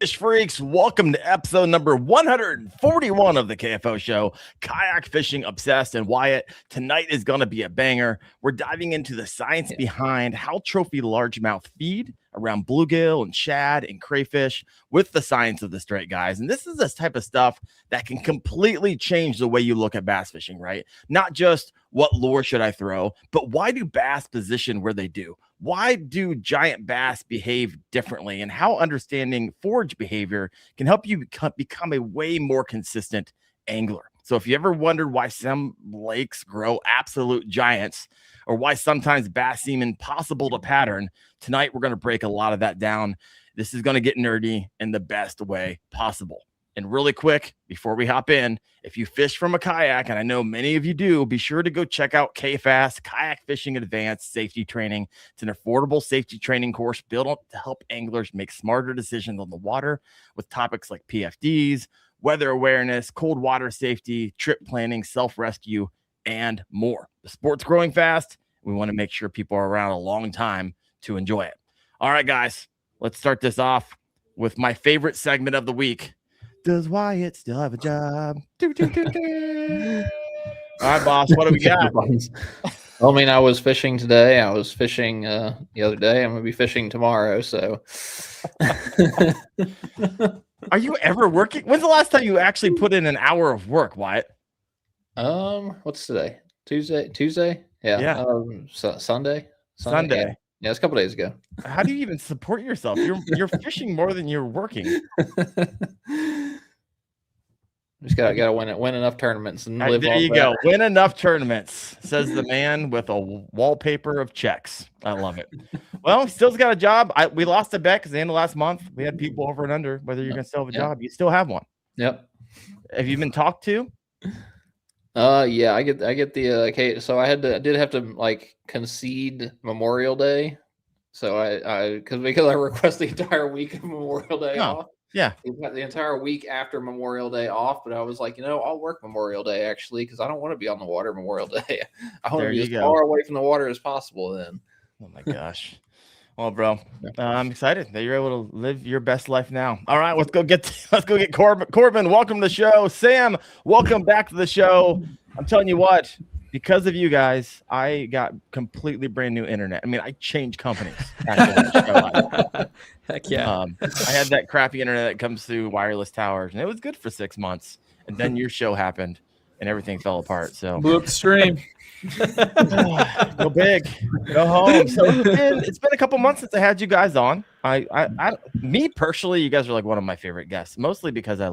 Fish freaks, welcome to episode number 141 of the KFO show, Kayak Fishing Obsessed. And Wyatt, tonight is going to be a banger. We're diving into the science behind how trophy largemouth feed around bluegill and shad and crayfish with the science of the straight, guys. And this is this type of stuff that can completely change the way you look at bass fishing, right? Not just what lure should I throw, but why do bass position where they do? Why do giant bass behave differently, and how understanding forage behavior can help you become a way more consistent angler. So if you ever wondered why some lakes grow absolute giants or why sometimes bass seem impossible to pattern, tonight we're going to break a lot of that down. This is going to get nerdy in the best way possible. And really quick, before we hop in, if you fish from a kayak, and I know many of you do, be sure to go check out KFAST, Kayak Fishing Advanced Safety Training. It's an affordable safety training course built to help anglers make smarter decisions on the water with topics like PFDs, weather awareness, cold water safety, trip planning, self-rescue, and more. The sport's growing fast. We want to make sure people are around a long time to enjoy it. All right, guys, let's start this off with my favorite segment of the week. Does Wyatt still have a job? All right, boss, what do we got? Well, I mean, I was fishing today. I was fishing the other day. I'm going to be fishing tomorrow. So, are you ever working? When's the last time you actually put in an hour of work, Wyatt? What's today? Tuesday? Yeah. Sunday. Yeah, it's a couple days ago. How do you even support yourself? You're fishing more than you're working. Just gotta win enough tournaments and live. There you go. Win enough tournaments, says the man with a wallpaper of checks. I love it. Well, still's got a job. We lost a bet because the end of last month we had people over and under whether you're gonna still have a job. You still have one. Yep. Have you been talked to? Yeah, I get the okay. So I did have to like concede Memorial Day. So because I request the entire week of Memorial Day off. Yeah, we got the entire week after Memorial Day off. But I was like, I'll work Memorial Day actually because I don't want to be on the water Memorial Day. I want to be as far away from the water as possible. Then. Oh my gosh. Well, bro, I'm excited that you're able to live your best life now. All right, let's go get Corbin. Corbin, welcome to the show. Sam, welcome back to the show. I'm telling you what, because of you guys, I got completely brand new internet. I mean, I changed companies after that show. Heck yeah. I had that crappy internet that comes through wireless towers, and it was good for 6 months. And then your show happened, and everything fell apart. So blew up the stream. Go big, go home. So it's been a couple months since I had you guys on. Me personally, you guys are like one of my favorite guests, mostly because I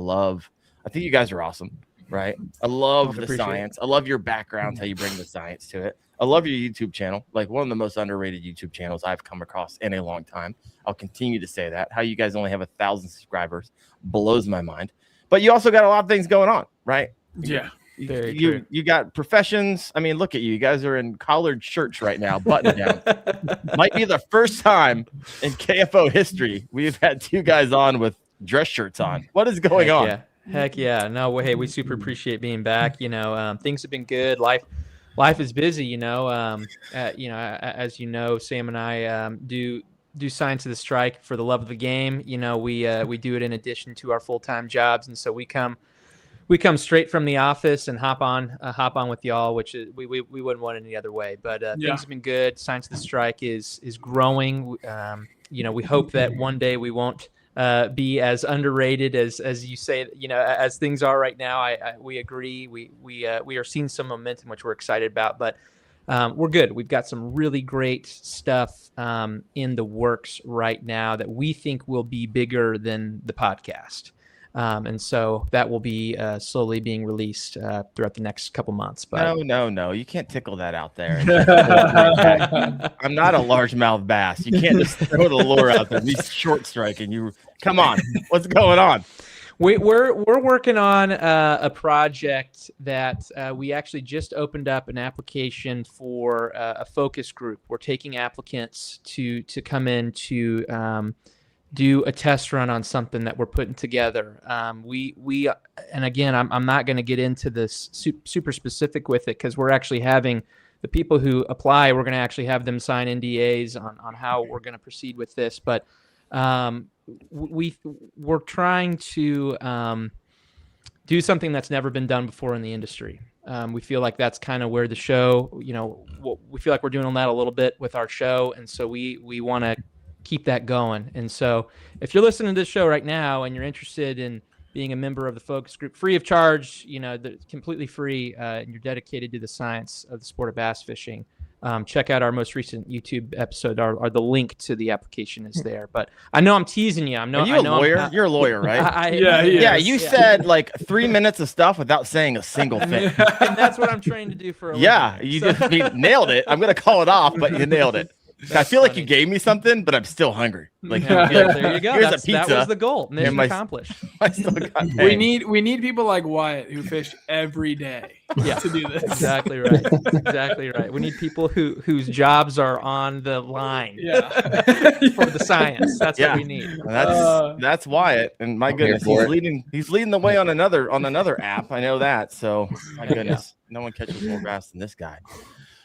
think you guys are awesome, right? I love the science. I love your background, how you bring the science to it. I love your YouTube channel, like one of the most underrated YouTube channels I've come across in a long time. I'll continue to say that. How you guys only have 1,000 subscribers blows my mind. But you also got a lot of things going on, right? Yeah. You got professions. I mean, look at you. You guys are in collared shirts right now, button down. Might be the first time in KFO history we've had two guys on with dress shirts on. What is going on? Yeah. Heck yeah. No, hey, we super appreciate being back. Things have been good. Life is busy, as you know, Sam and I do Science of the Strike for the love of the game. We do it in addition to our full-time jobs. And so we come straight from the office and hop on with y'all, which is, we wouldn't want it any other way. But things have been good. Science of the Strike is growing. We hope that one day we won't be as underrated as you say. As things are right now. We agree. We are seeing some momentum, which we're excited about. But we're good. We've got some really great stuff in the works right now that we think will be bigger than the podcast. And so that will be slowly being released throughout the next couple months. But no, you can't tickle that out there. I'm not a largemouth bass. You can't just throw the lure out there. He's short striking. You come on. What's going on? We're working on a project that we actually just opened up an application for a focus group. We're taking applicants to come in to do a test run on something that we're putting together. We and again, I'm not going to get into this super specific with it because we're actually having the people who apply, we're going to actually have them sign NDAs on how we're going to proceed with this. But we're trying to do something that's never been done before in the industry. We feel like that's kind of where the show, we feel like we're doing that a little bit with our show. And so we want to keep that going. And so if you're listening to this show right now and you're interested in being a member of the focus group, free of charge, completely free, and you're dedicated to the science of the sport of bass fishing, check out our most recent YouTube episode. Or the link to the application is there. But I know I'm teasing you. Are you a lawyer? You're a lawyer, right? You said like 3 minutes of stuff without saying a single thing. And that's what I'm trying to do for a living. You nailed it. I'm gonna call it off, but you nailed it. I feel like you gave me something, but I'm still hungry. Like, there you go. Here's a pizza. That was the goal. Mission accomplished. I still got we need people like Wyatt who fish every day to do this. Exactly right. Exactly right. We need people whose jobs are on the line. For the science. That's what we need. That's Wyatt. And my goodness, he's leading the way on another app. I know that. So my goodness, no one catches more bass than this guy.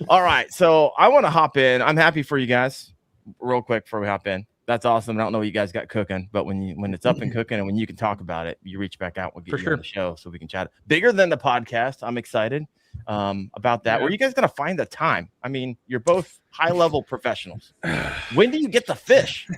All right, so I want to hop in. I'm happy for you guys. Real quick before we hop in, that's awesome. I don't know what you guys got cooking, but when it's up and cooking and when you can talk about it, you reach back out. We'll get you on the show so we can chat. Bigger than the podcast. I'm excited about that. Where are you guys gonna find the time? I mean, you're both high-level professionals. When do you get the fish?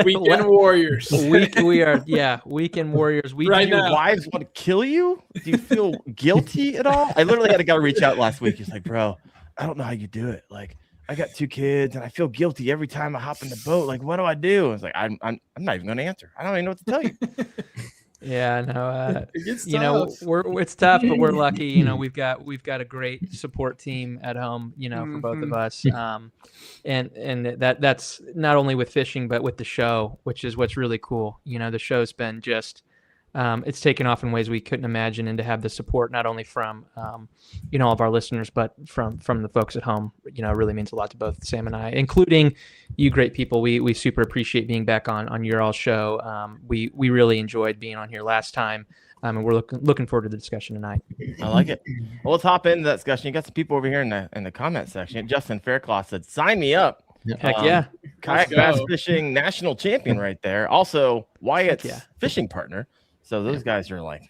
Weekend warriors. We are weekend warriors. Do your wives want to kill you? Do you feel guilty at all? I literally had a guy reach out last week. He's like, bro, I don't know how you do it. Like, I got 2 kids and I feel guilty every time I hop in the boat. Like, what do I do? I was like, I'm not even going to answer. I don't even know what to tell you. Yeah, no, it's tough, but we're lucky. We've got a great support team at home, for both of us. And that's not only with fishing, but with the show, which is what's really cool. The show's been just, it's taken off in ways we couldn't imagine, and to have the support not only from all of our listeners, but from the folks at home, really means a lot to both Sam and I, including you great people. We super appreciate being back on your all show. We really enjoyed being on here last time, and we're looking forward to the discussion tonight. I like it. Well, let's hop into that discussion. You got some people over here in the comment section. Justin Faircloth said, "Sign me up." Heck yeah. Kayak Bass Fishing national champion right there. Also Wyatt's fishing partner. So those guys are like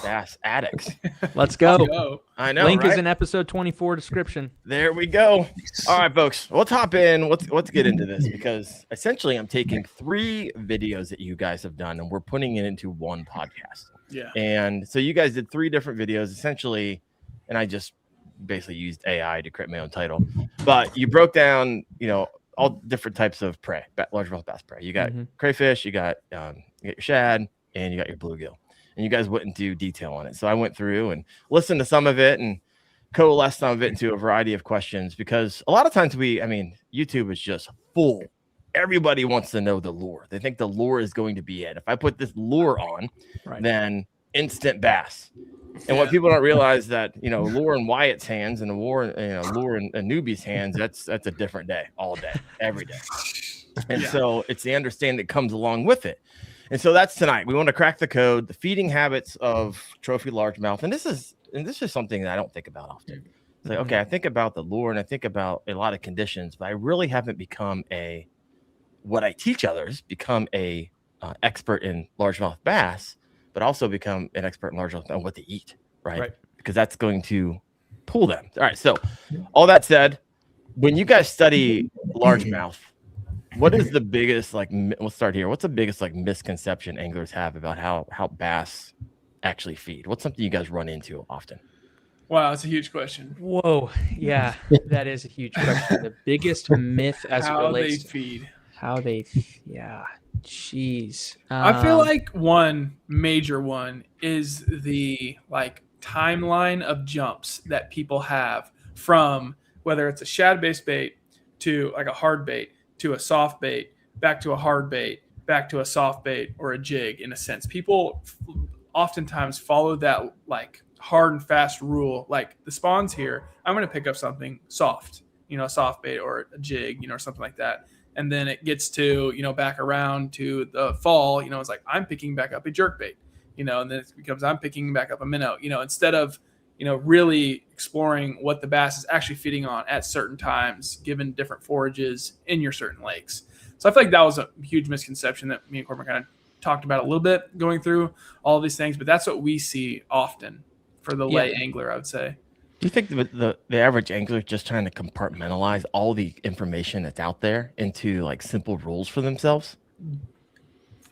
bass addicts. Let's go. I know. Link is in episode 24 description. There we go. All right, folks. Let's hop in. Let's get into this, because essentially I'm taking 3 videos that you guys have done and we're putting it into one podcast. Yeah. And so you guys did 3 different videos essentially, and I just basically used AI to create my own title. But you broke down, all different types of prey, largemouth bass prey. You got crayfish, you got your shad, and you got your bluegill, and you guys went into detail on it. So I went through and listened to some of it and coalesced some of it into a variety of questions, because a lot of times YouTube is just full. Everybody wants to know the lure. They think the lure is going to be it. If I put this lure on, then instant bass. And what people don't realize that, lure in Wyatt's hands and lure in a newbie's hands, that's a different day, all day, every day. And so it's the understanding that comes along with it. And so that's tonight. We want to crack the code, the feeding habits of trophy largemouth. And this is something that I don't think about often. It's like, okay, I think about the lure and I think about a lot of conditions, but I really haven't become what I teach others, become a expert in largemouth bass, but also become an expert in largemouth on what to eat, right? Because that's going to pull them. All right. So all that said, when you guys study largemouth, what is the biggest, we'll start here. What's the biggest misconception anglers have about how bass actually feed? What's something you guys run into often? Wow, that's a huge question. Whoa. Yeah, that is a huge question. The biggest myth as it relates to how they feed. Jeez. I feel like one major one is the timeline of jumps that people have from whether it's a shad-based bait to a hard bait, to a soft bait, back to a hard bait, back to a soft bait, or a jig. In a sense, people oftentimes follow that hard and fast rule. Like the spawn's here, I'm going to pick up something soft, a soft bait or a jig, or something like that. And then it gets to, back around to the fall, it's like, I'm picking back up a jerk bait, and then it becomes, I'm picking back up a minnow, instead of, really exploring what the bass is actually feeding on at certain times, given different forages in your certain lakes. So I feel like that was a huge misconception that me and Corbin kind of talked about a little bit going through all of these things, but that's what we see often for the lay angler, I would say. Do you think the average angler is just trying to compartmentalize all the information that's out there into like simple rules for themselves?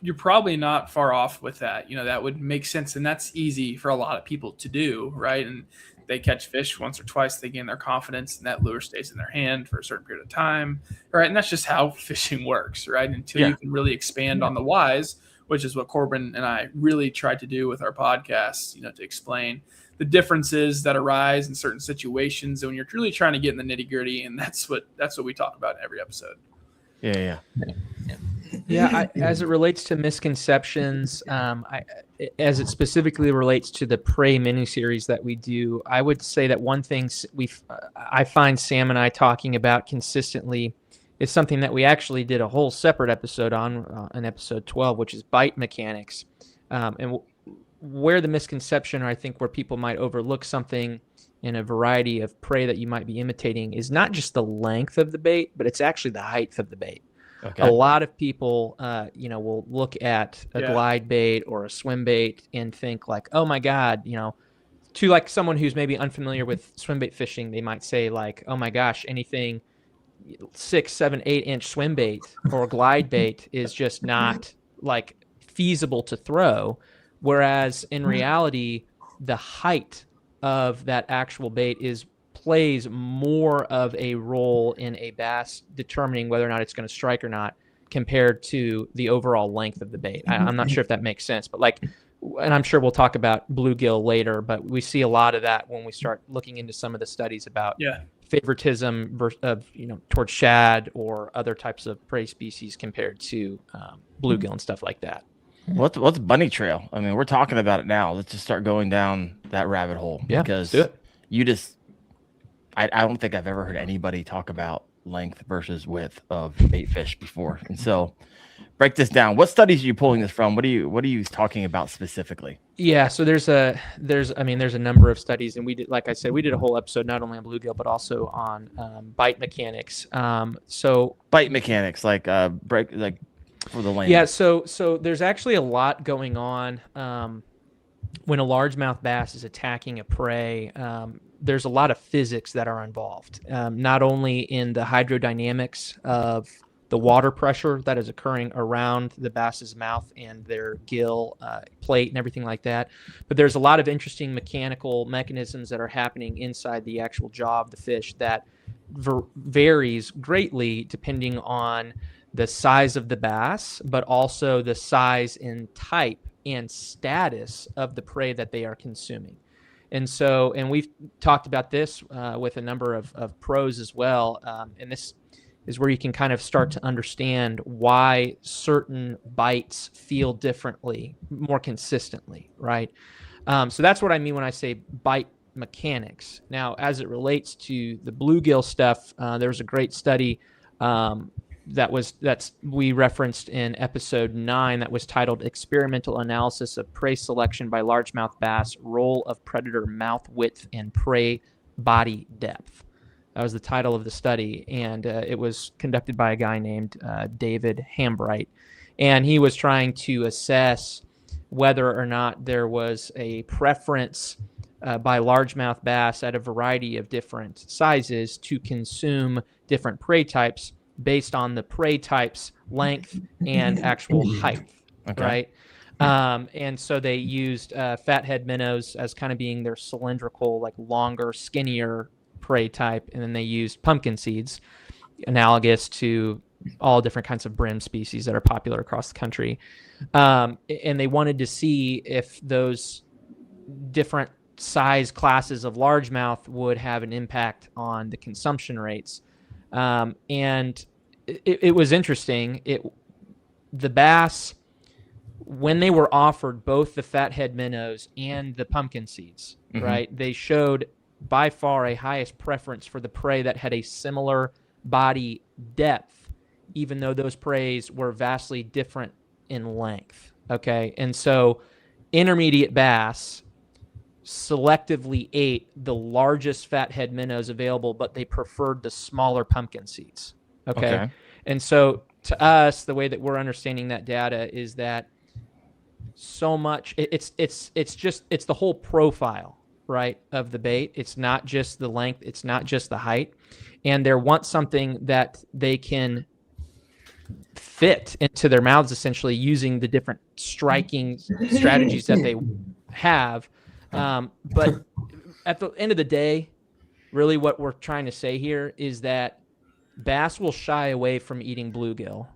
You're probably not far off with that. That would make sense. And that's easy for a lot of people to do, right? And they catch fish once or twice, they gain their confidence, and that lure stays in their hand for a certain period of time, right? And that's just how fishing works, right? Until you can really expand on the whys, which is what Corbin and I really tried to do with our podcast, to explain the differences that arise in certain situations and when you're really trying to get in the nitty gritty. And that's what we talk about in every episode. Yeah. As it relates to misconceptions, as it specifically relates to the prey miniseries that we do, I would say that one thing I find Sam and I talking about consistently is something that we actually did a whole separate episode on in episode 12, which is bite mechanics. And where the misconception, or I think where people might overlook something in a variety of prey that you might be imitating, is not just the length of the bait, but it's actually the height of the bait. Okay. A lot of people, will look at a glide bait or a swim bait and think like, oh my God, to like someone who's maybe unfamiliar with swim bait fishing, they might say like, oh my gosh, anything 6, 7, 8-inch swim bait or glide bait is just not like feasible to throw. Whereas in reality, the height of that actual bait plays more of a role in a bass determining whether or not it's going to strike or not compared to the overall length of the bait. I'm not sure if that makes sense, but and I'm sure we'll talk about bluegill later, but we see a lot of that when we start looking into some of the studies about favoritism towards shad or other types of prey species compared to bluegill and stuff like that. What's bunny trail? I mean, we're talking about it now. Let's just start going down that rabbit hole. Yeah, because do it. I don't think I've ever heard anybody talk about length versus width of bait fish before. And so break this down. What studies are you pulling this from? What are you talking about specifically? Yeah, so there's a number of studies, and we did, like I said, we did a whole episode not only on bluegill but also on bite mechanics. So bite mechanics, for the lane. Yeah, so there's actually a lot going on when a largemouth bass is attacking a prey. There's a lot of physics that are involved, not only in the hydrodynamics of the water pressure that is occurring around the bass's mouth and their gill plate and everything like that, but there's a lot of interesting mechanical mechanisms that are happening inside the actual jaw of the fish that varies greatly depending on the size of the bass, but also the size and type and status of the prey that they are consuming. And we've talked about this with a number of pros as well. And this is where you can kind of start to understand why certain bites feel differently, more consistently, right? So that's what I mean when I say bite mechanics. Now, as it relates to the bluegill stuff, there was a great study that's we referenced in episode 9 that was titled Experimental Analysis of Prey Selection by Largemouth Bass, Role of Predator Mouth Width and Prey Body Depth. That was the title of the study, and it was conducted by a guy named David Hambright, and he was trying to assess whether or not there was a preference by largemouth bass at a variety of different sizes to consume different prey types based on the prey type's length and actual height, right? And so they used fathead minnows as kind of being their cylindrical, like longer, skinnier prey type, and then they used pumpkin seeds, analogous to all different kinds of brim species that are popular across the country. And they wanted to see if those different size classes of largemouth would have an impact on the consumption rates. And it was interesting. The bass, when they were offered both the fathead minnows and the pumpkin seeds, right, they showed by far a highest preference for the prey that had a similar body depth, even though those preys were vastly different in length. Okay. And so intermediate bass selectively ate the largest fathead minnows available, but they preferred the smaller pumpkin seeds. Okay. And so to us, the way that we're understanding that data is that so much it's the whole profile, right, of the bait. It's not just the length, it's not just the height, and they want something that they can fit into their mouths, essentially using the different striking strategies that they have. But at the end of the day, really what we're trying to say here is that bass will shy away from eating bluegill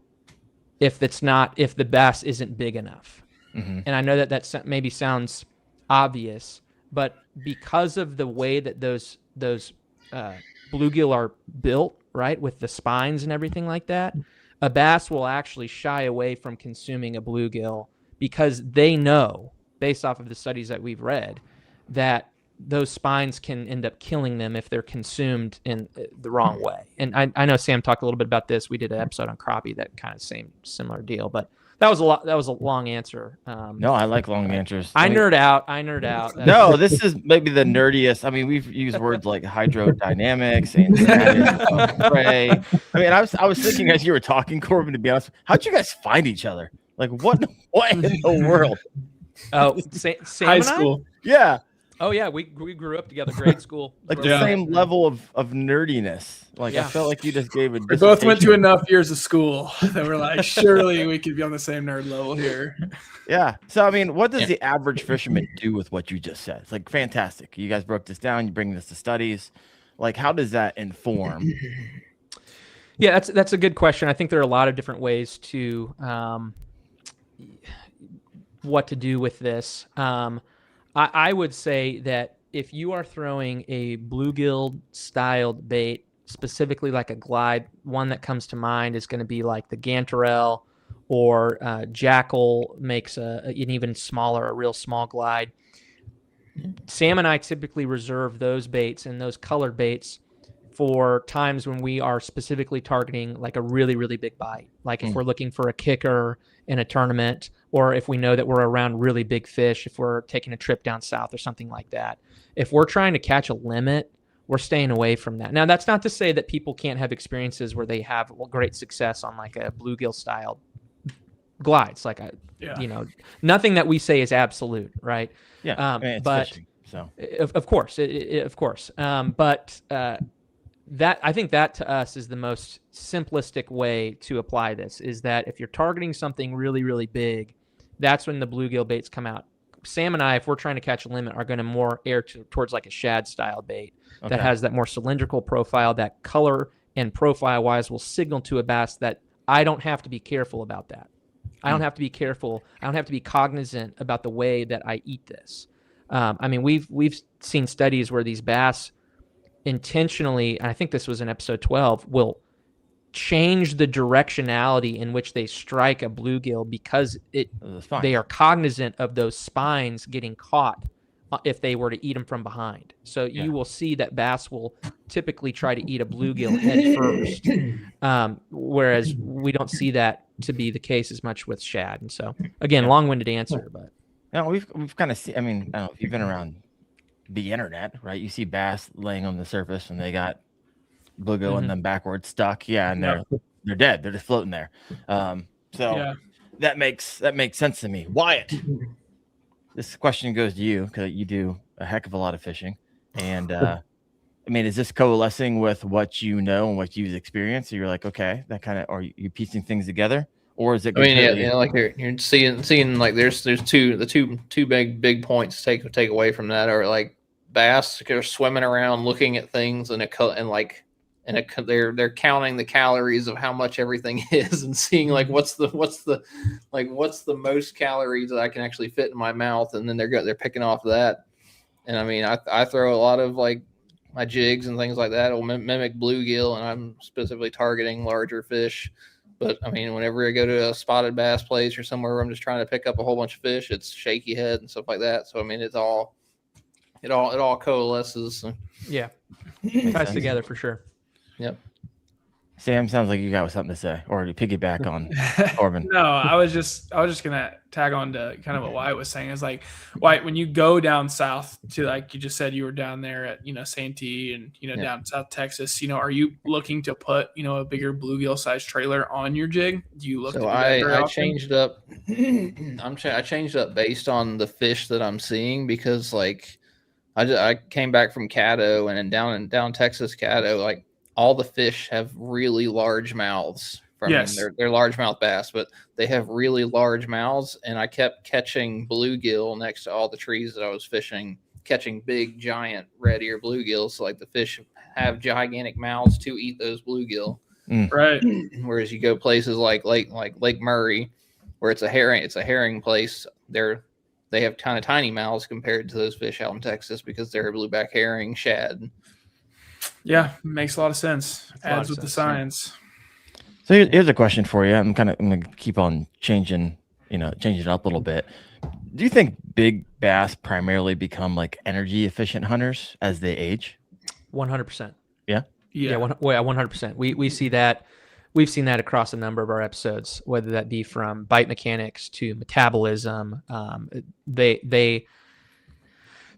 if the bass isn't big enough. Mm-hmm. And I know that maybe sounds obvious, but because of the way that those bluegill are built, right, with the spines and everything like that, a bass will actually shy away from consuming a bluegill because they know, based off of the studies that we've read, that those spines can end up killing them if they're consumed in the wrong way. And I know Sam talked a little bit about this. We did an episode on crappie, that kind of similar deal, but that was a long answer. No, I like long answers. I nerd out. No, this is maybe the nerdiest. I mean, we've used words like hydrodynamics and spray. I mean, I was thinking as you were talking, Corbin, to be honest, how'd you guys find each other? Like, what in the world? Oh, Sam High and school. Yeah. Oh yeah, we grew up together, grade school. Like the same level of nerdiness. Like, yeah. I felt like you just gave a. We both went to enough years of school that we're like, surely we could be on the same nerd level here. Yeah. So I mean, what does the average fisherman do with what you just said? It's like fantastic. You guys broke this down. You bring this to studies. Like, how does that inform? Yeah, that's a good question. I think there are a lot of different ways to what to do with this. I would say that if you are throwing a bluegill styled bait, specifically like a glide, one that comes to mind is going to be like the Gantarelle, or Jackal makes an even smaller, a real small glide. Sam and I typically reserve those baits and those colored baits for times when we are specifically targeting like a really, really big bite. Like if we're looking for a kicker in a tournament, or if we know that we're around really big fish, if we're taking a trip down south or something like that. If we're trying to catch a limit, we're staying away from that. Now, that's not to say that people can't have experiences where they have great success on like a bluegill style glides. Like, nothing that we say is absolute, right? Yeah, it's but fishing, so of course, of course. But that, I think that to us is the most simplistic way to apply this, is that if you're targeting something really, really big, that's when the bluegill baits come out. Sam and I, if we're trying to catch a limit, are going to more err towards like a shad style bait that has that more cylindrical profile, that color and profile wise will signal to a bass that I don't have to be careful about that. I don't have to be careful. I don't have to be cognizant about the way that I eat this. I mean, we've seen studies where these bass intentionally, and I think this was in episode 12, will change the directionality in which they strike a bluegill because they are cognizant of those spines getting caught if they were to eat them from behind. So you will see that bass will typically try to eat a bluegill head first, whereas we don't see that to be the case as much with shad. And so, again, long-winded answer, but we've kind of seen. I mean, I don't know if you've been around the internet, right? You see bass laying on the surface and they got bluegill in them backwards stuck. Yeah, and they're dead. They're just floating there. That makes sense to me. Wyatt, this question goes to you because you do a heck of a lot of fishing, and I mean, is this coalescing with what you know and what you've experienced? So you're like, okay, that kind of, are you piecing things together, or is it? I mean, like you're seeing like there's two big points to take away from that are like bass are swimming around looking at things they're counting the calories of how much everything is and seeing like what's the most calories that I can actually fit in my mouth, and then they're picking off that. And I mean, I throw a lot of like my jigs and things like that will mimic bluegill, and I'm specifically targeting larger fish. But I mean, whenever I go to a spotted bass place or somewhere where I'm just trying to pick up a whole bunch of fish, it's shaky head and stuff like that. So I mean, it all coalesces. Yeah, ties together for sure. Yep. Sam, sounds like you got something to say, or to piggyback on Corbin. No, I was just gonna tag on to kind of what Wyatt was saying. Is like, Wyatt, when you go down south to, like you just said, you were down there at Santee and down South Texas. Are you looking to put a bigger bluegill sized trailer on your jig? Do you look? So to do that very I often? changed up. I changed up based on the fish that I'm seeing, because like I came back from Caddo, and down Texas Caddo, like all the fish have really large mouths. Yes. They're largemouth bass, but they have really large mouths. And I kept catching bluegill next to all the trees that I was fishing, catching big, giant red ear bluegills. So like the fish have gigantic mouths to eat those bluegill. Right. Whereas you go places like Lake Murray, where it's a herring place, they have kind of tiny mouths compared to those fish out in Texas, because they're blueback herring, shad. Yeah, makes a lot of sense. Adds with the science. So here's a question for you. I'm going to keep on changing it up a little bit. Do you think big bass primarily become like energy efficient hunters as they age? 100%. Yeah. Yeah. 100%. We see that. We've seen that across a number of our episodes, whether that be from bite mechanics to metabolism.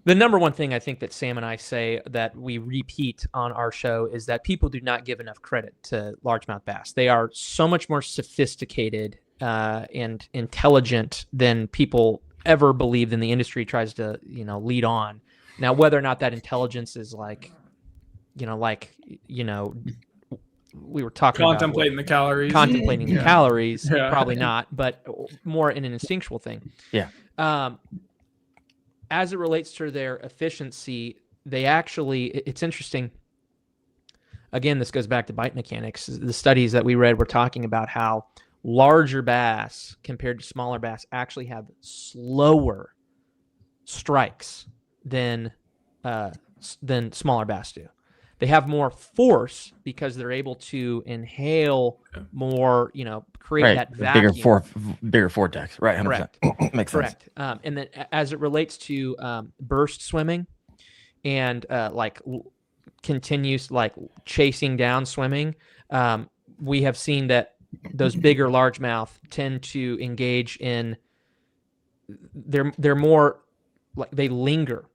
The number one thing I think that Sam and I say that we repeat on our show is that people do not give enough credit to largemouth bass. They are so much more sophisticated and intelligent than people ever believed, and the industry tries to lead on. Now, whether or not that intelligence is we were talking contemplating the calories. Contemplating the calories, probably not, but more in an instinctual thing. Yeah. As it relates to their efficiency, it's interesting. Again, this goes back to bite mechanics. The studies that we read were talking about how larger bass compared to smaller bass actually have slower strikes than smaller bass do. They have more force because they're able to inhale more, create that vacuum. Bigger vortex. Right. 100%. Correct. Makes Correct. sense. And then as it relates to burst swimming and continuous chasing down swimming, we have seen that those bigger largemouth tend to engage in, they're more they linger.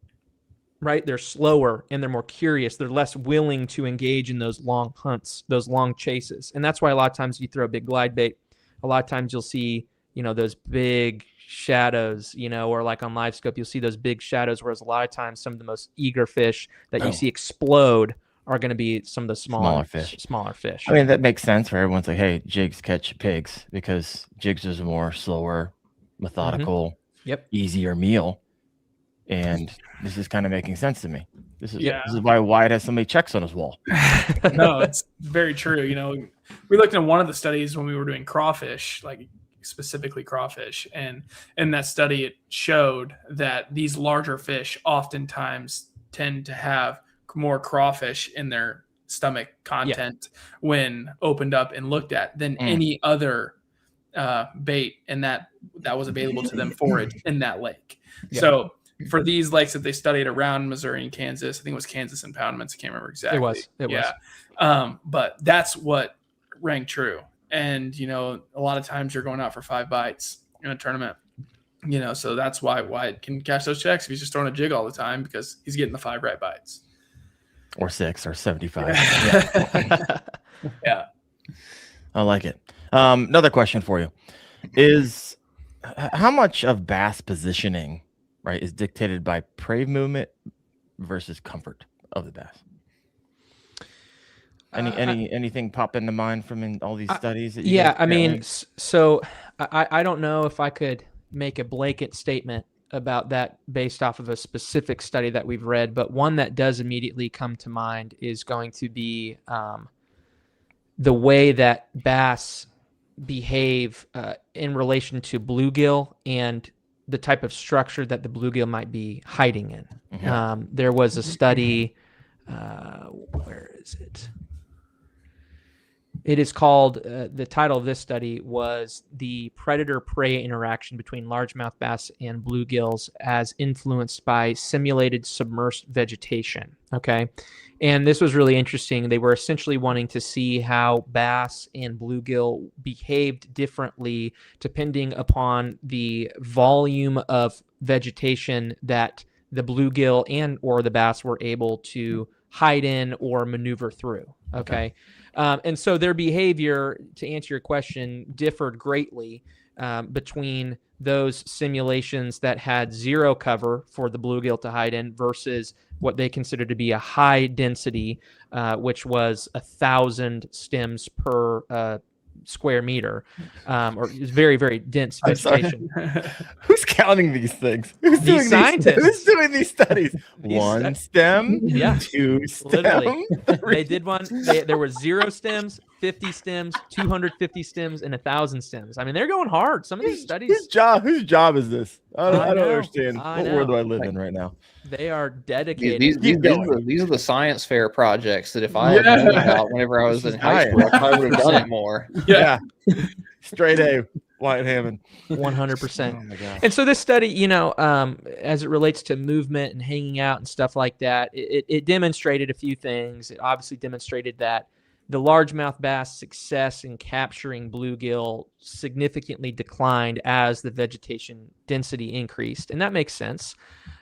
Right, they're slower and they're more curious. They're less willing to engage in those long hunts, those long chases, and that's why a lot of times you throw a big glide bait. A lot of times you'll see, those big shadows, or like on live scope, you'll see those big shadows. Whereas a lot of times, some of the most eager fish that you see explode are going to be some of the smaller fish. I mean, that makes sense for everyone's like, hey, jigs catch pigs, because jigs is a more slower, methodical, easier meal. And this is kind of making sense to me. This is why Wyatt has so many checks on his wall. No, it's very true. We looked at one of the studies when we were doing crawfish, like specifically crawfish, and in that study it showed that these larger fish oftentimes tend to have more crawfish in their stomach content when opened up and looked at than any other bait, and that was available to them forage in that lake. So for these lakes that they studied around Missouri and Kansas, I think it was Kansas impoundments. I can't remember exactly. It was. But that's what rang true. And, a lot of times you're going out for 5 bites in a tournament, so that's why Wyatt can cash those checks if he's just throwing a jig all the time, because he's getting the 5 right bites. Or 6 or 75. Yeah. I like it. Another question for you is, how much of bass positioning, right, is dictated by prey movement versus comfort of the bass? Anything pop into mind from all these studies? That so I don't know if I could make a blanket statement about that based off of a specific study that we've read, but one that does immediately come to mind is going to be the way that bass behave in relation to bluegill and the type of structure that the bluegill might be hiding in. Mm-hmm. There was a study, where is it? It is called, the title of this study was The Predator-Prey Interaction Between Largemouth Bass and Bluegills as Influenced by Simulated Submersed Vegetation. Okay. And this was really interesting. They were essentially wanting to see how bass and bluegill behaved differently depending upon the volume of vegetation that the bluegill and or the bass were able to hide in or maneuver through. Okay. And so their behavior, to answer your question, differed greatly between those simulations that had zero cover for the bluegill to hide in versus what they considered to be a high density, which was 1,000 stems per square meter, or very, very dense vegetation. Who's counting these things? Who's These doing scientists. Who's doing these studies? One stem, Yeah. 2 stem. Literally. They did one. There were 0 stems, 50 stems, 250 stems, and 1,000 stems. I mean, they're going hard. Some of these studies. Whose job is this? I don't know. understand. I What know. world do I live in right now? They are dedicated. These are the science fair projects that if I had known about whenever I was in high school, I probably would have done it more. Yeah. Straight A, Wyatt Hammond. 100%. Oh my gosh. And so this study, as it relates to movement and hanging out and stuff like that, it demonstrated a few things. It obviously demonstrated that the largemouth bass success in capturing bluegill significantly declined as the vegetation density increased. And that makes sense.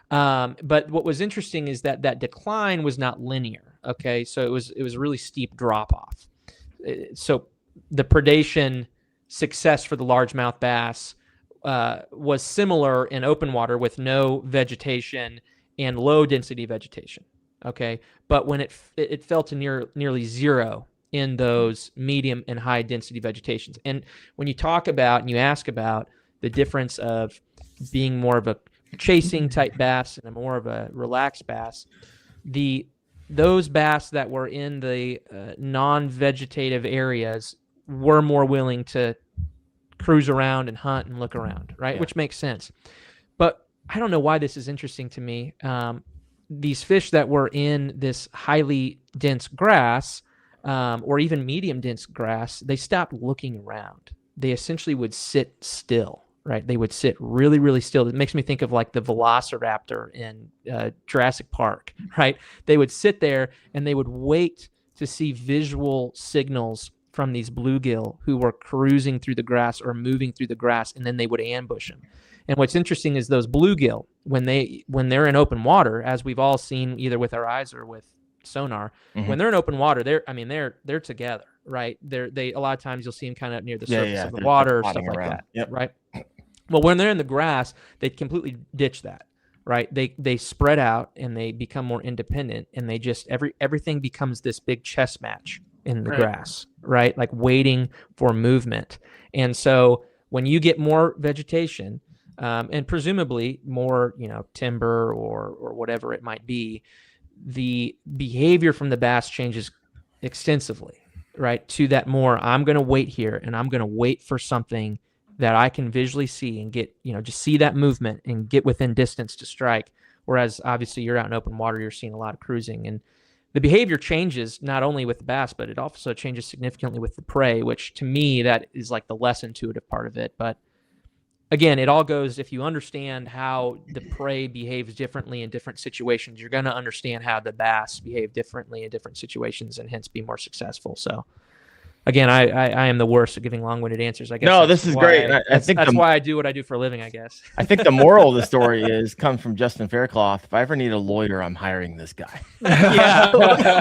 But what was interesting is that decline was not linear. Okay. So it was a really steep drop off. So the predation success for the largemouth bass was similar in open water with no vegetation and low density vegetation. Okay. But when it fell to nearly zero in those medium and high density vegetations. And when you talk about and you ask about the difference of being more of a chasing type bass and a more of a relaxed bass, those bass that were in the non-vegetative areas were more willing to cruise around and hunt and look around, right? Yeah. Which makes sense. But I don't know why this is interesting to me. These fish that were in this highly dense grass, or even medium dense grass, they stopped looking around. They essentially would sit still, right? They would sit really, really still. It makes me think of like the velociraptor in Jurassic Park, right? They would sit there and they would wait to see visual signals from these bluegill who were cruising through the grass or moving through the grass, and then they would ambush them. And what's interesting is those bluegill, when they're in open water, as we've all seen either with our eyes or with sonar, when they're in open water, they're together, right? They a lot of times you'll see them kind of near the surface of the water or stuff like that, right? Well, when they're in the grass, they completely ditch that, right? They spread out and they become more independent, and they just everything becomes this big chess match in the grass, right? Like waiting for movement. And so when you get more vegetation, and presumably more, timber or whatever it might be, the behavior from the bass changes extensively, right? To that more, I'm going to wait here and I'm going to wait for something that I can visually see and get, just see that movement and get within distance to strike. Whereas obviously you're out in open water, you're seeing a lot of cruising, and the behavior changes not only with the bass, but it also changes significantly with the prey, which to me, that is like the less intuitive part of it. But again, it all goes, if you understand how the prey behaves differently in different situations, you're going to understand how the bass behave differently in different situations and hence be more successful. So again, I am the worst at giving long-winded answers, I guess. No, this is great. I think that's why I do what I do for a living, I guess. I think the moral of the story comes from Justin Faircloth. If I ever need a lawyer, I'm hiring this guy. Yeah,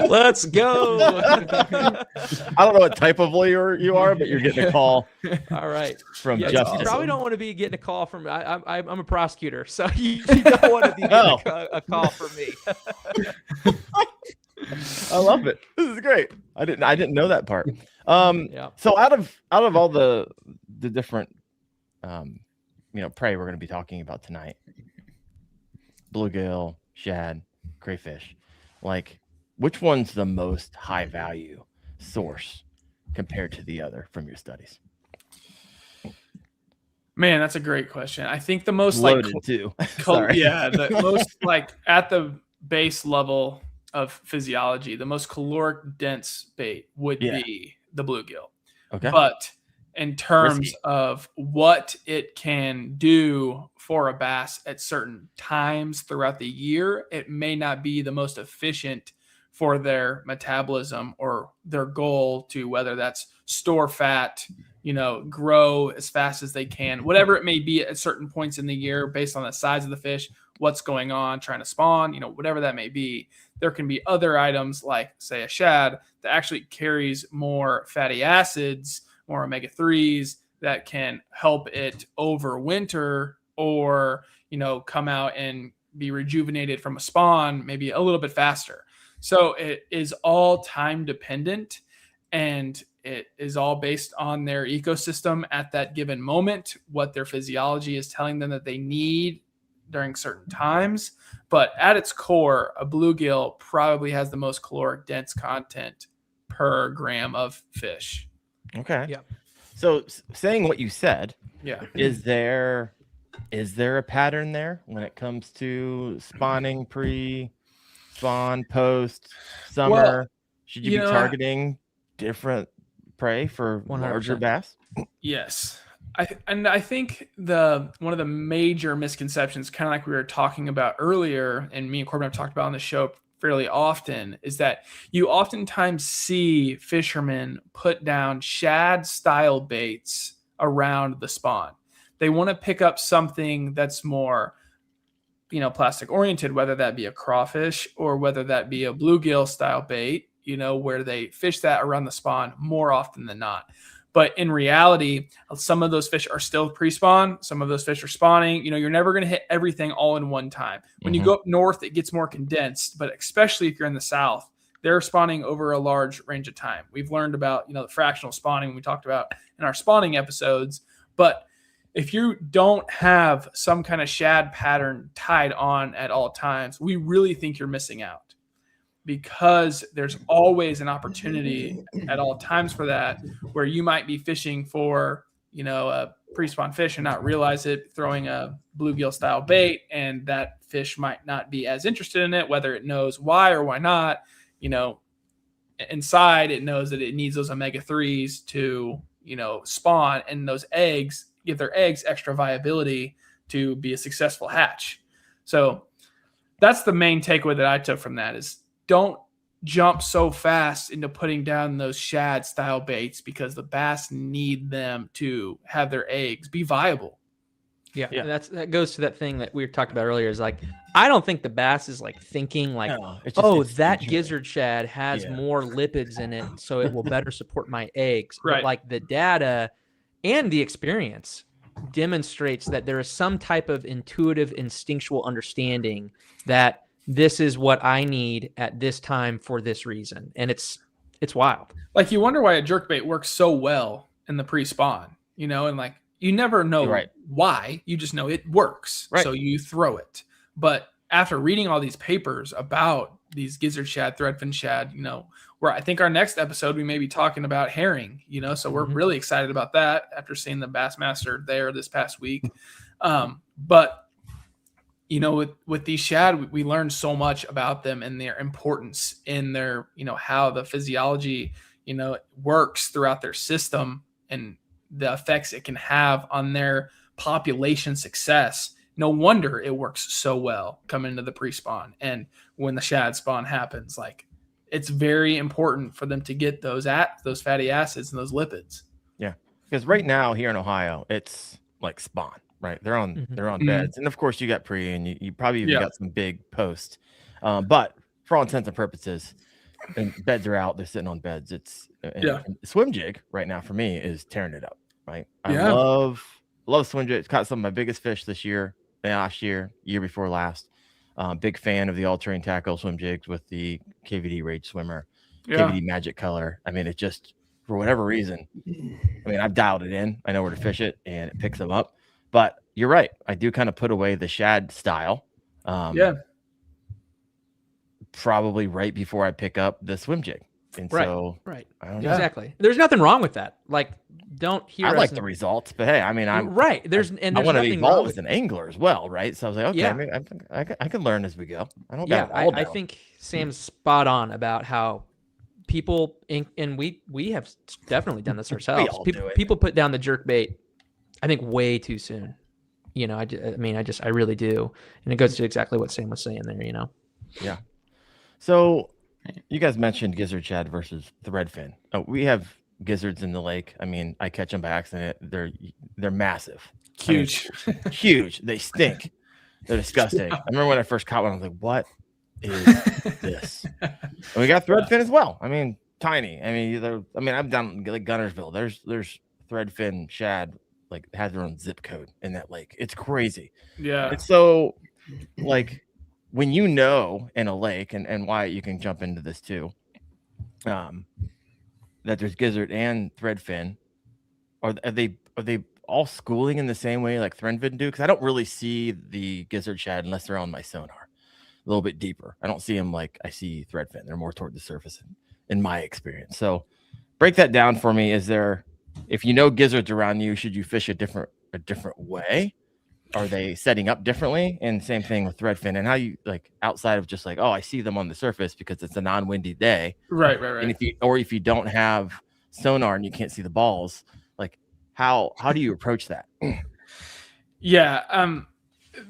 let's go. I don't know what type of lawyer you are, but you're getting a call. All right. From Justin. Justin. You probably don't want to be getting a call from. I'm a prosecutor, so you don't want to be getting a call from me. I love it. This is great. I didn't know that part. So out of all the different prey we're going to be talking about tonight, bluegill, shad, crayfish, like which one's the most high value source compared to the other from your studies? Man, that's a great question. I think the most loaded too. the most like at the base level of physiology, the most caloric dense bait would be the bluegill. Okay. But in terms Risky. of what it can do for a bass at certain times throughout the year, it may not be the most efficient for their metabolism or their goal to, whether that's store fat, grow as fast as they can, whatever it may be at certain points in the year, based on the size of the fish, what's going on, trying to spawn, whatever that may be. There can be other items like, say, a shad that actually carries more fatty acids, more omega-3s that can help it overwinter or, come out and be rejuvenated from a spawn maybe a little bit faster. So it is all time dependent, and it is all based on their ecosystem at that given moment, what their physiology is telling them that they need during certain times. But at its core, a bluegill probably has the most caloric dense content per gram of fish. Okay. Yep. So saying what you said, Yeah. is there a pattern there when it comes to spawning, pre-spawn, post, summer? Well, Should you be targeting different prey for 100%. larger bass? Yes. I think one of the major misconceptions, kind of like we were talking about earlier, and me and Corbin have talked about on the show fairly often, is that you oftentimes see fishermen put down shad style baits around the spawn. They want to pick up something that's more, plastic oriented, whether that be a crawfish or whether that be a bluegill style bait, where they fish that around the spawn more often than not. But in reality, some of those fish are still pre-spawn. Some of those fish are spawning. You're never going to hit everything all in one time. When you go up north, it gets more condensed. But especially if you're in the south, they're spawning over a large range of time. We've learned about, the fractional spawning we talked about in our spawning episodes. But if you don't have some kind of shad pattern tied on at all times, we really think you're missing out. Because there's always an opportunity at all times for that, where you might be fishing for, a pre-spawn fish and not realize it, throwing a bluegill style bait, and that fish might not be as interested in it, whether it knows why or why not. Inside it knows that it needs those omega-3s to, spawn, and those eggs give their eggs extra viability to be a successful hatch. So that's the main takeaway that I took from that, is don't jump so fast into putting down those shad style baits, because the bass need them to have their eggs be viable. Yeah. That goes to that thing that we talked about earlier, is like, I don't think the bass is like thinking like, that gizzard shad has more lipids in it, so it will better support my eggs. Right. But like the data and the experience demonstrates that there is some type of intuitive, instinctual understanding that this is what I need at this time for this reason. And it's wild. Like, you wonder why a jerkbait works so well in the pre-spawn, and like, you never know why, you just know it works. Right. So you throw it. But after reading all these papers about these gizzard shad, threadfin shad, where I think our next episode, we may be talking about herring, so we're really excited about that after seeing the Bassmaster there this past week. But with these shad, we learned so much about them and their importance in their, how the physiology, works throughout their system and the effects it can have on their population success. No wonder it works so well coming into the pre-spawn. And when the shad spawn happens, like, it's very important for them to get those fatty acids and those lipids. Yeah. Because right now here in Ohio, it's like spawn. Right, they're on beds, and of course you got pre, and you probably even got some big post. But for all intents and purposes, and beds are out. They're sitting on beds. And swim jig right now for me is tearing it up. Right, I love swim jig. It's caught some of my biggest fish this year, last year, year before last. Big fan of the all-terrain tackle swim jigs with the KVD Rage Swimmer, KVD Magic Color. I mean, it just, for whatever reason, I've dialed it in. I know where to fish it, and it picks them up. But you're right. I do kind of put away the shad style. Probably right before I pick up the swim jig. And so I don't know. Exactly. There's nothing wrong with that. Like, don't hear. I like the results, but hey, I'm right. There's I want to evolve as an angler as well, right? So I was like, okay, I can learn as we go. I don't got it all down. I think Sam's spot on about how people, and we have definitely done this ourselves. all do it. People put down the jerk bait, I think, way too soon. You know, I really do. And it goes to exactly what Sam was saying there, you know? Yeah. So you guys mentioned gizzard shad versus threadfin. Oh, we have gizzards in the lake. I mean, I catch them by accident. They're massive. Huge. I mean, huge. They stink. They're disgusting. I remember when I first caught one, I was like, what is this? And we got threadfin as well. I mean, tiny. I mean, I'm down like Gunnersville. There's threadfin shad, like, has their own zip code in that lake. It's crazy. Yeah. And so, like, when you know in a lake, and Wyatt, you can jump into this too, that there's gizzard and threadfin, are they all schooling in the same way like threadfin do? Because I don't really see the gizzard shad unless they're on my sonar a little bit deeper. I don't see them like I see threadfin. They're more toward the surface in my experience. So break that down for me. Is there, if you know gizzards around you, should you fish a different way? Are they setting up differently? And same thing with threadfin. And how you, like, outside of just like, oh, I see them on the surface because it's a non-windy day. Right. And if you don't have sonar and you can't see the balls, like, how do you approach that? Yeah.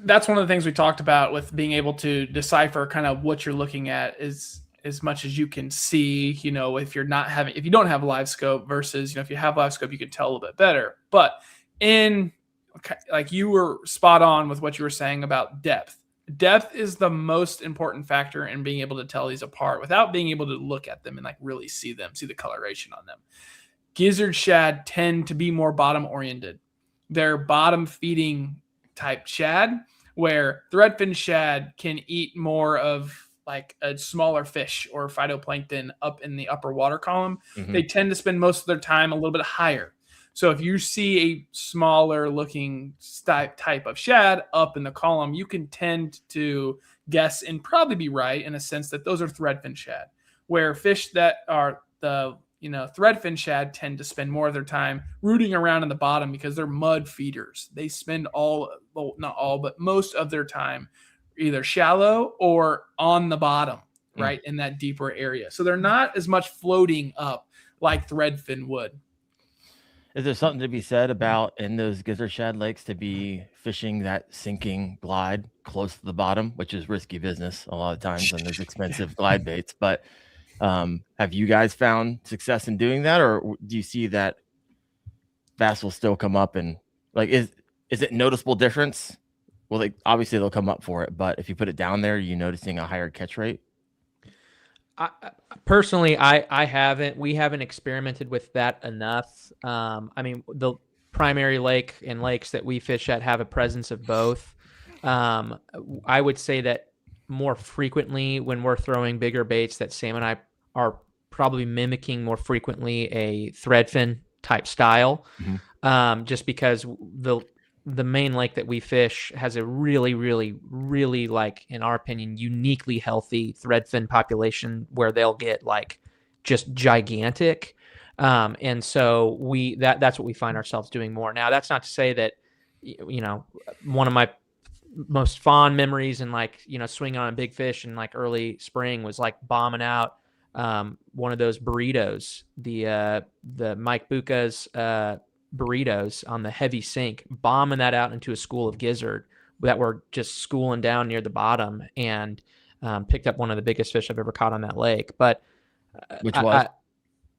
That's one of the things we talked about with being able to decipher kind of what you're looking at is as much as you can see, you know, if you don't have live scope versus, you know, if you have live scope, you can tell a little bit better. But like, you were spot on with what you were saying about depth. Depth is the most important factor in being able to tell these apart without being able to look at them and like really see the coloration on them. Gizzard shad tend to be more bottom oriented. They're bottom feeding type shad, where threadfin shad can eat more of like a smaller fish or phytoplankton up in the upper water column. Mm-hmm. They tend to spend most of their time a little bit higher. So if you see a smaller looking type of shad up in the column, you can tend to guess and probably be right in a sense that those are threadfin shad, where fish that are the, you know, threadfin shad tend to spend more of their time rooting around in the bottom because they're mud feeders. They spend not all, but most of their time either shallow or on the bottom, right, in that deeper area. So they're not as much floating up like threadfin would. Is there something to be said about in those gizzard shad lakes to be fishing that sinking glide close to the bottom, which is risky business a lot of times on those expensive glide baits? But have you guys found success in doing that, or do you see that bass will still come up? And like, is it noticeable difference? Well, obviously they'll come up for it, but if you put it down there, are you noticing a higher catch rate? Personally, I haven't. We haven't experimented with that enough. I mean, the primary lake and lakes that we fish at have a presence of both. I would say that more frequently when we're throwing bigger baits, that Sam and I are probably mimicking more frequently a threadfin type style, just because the main lake that we fish has a really, really, really, like, in our opinion, uniquely healthy threadfin population where they'll get like just gigantic. And so that's what we find ourselves doing more. Now, that's not to say that, you know, one of my most fond memories and, like, you know, swinging on a big fish in like early spring was like bombing out one of those burritos, the Mike Buca's burritos on the heavy sink, bombing that out into a school of gizzard that were just schooling down near the bottom, and picked up one of the biggest fish I've ever caught on that lake. But Which was?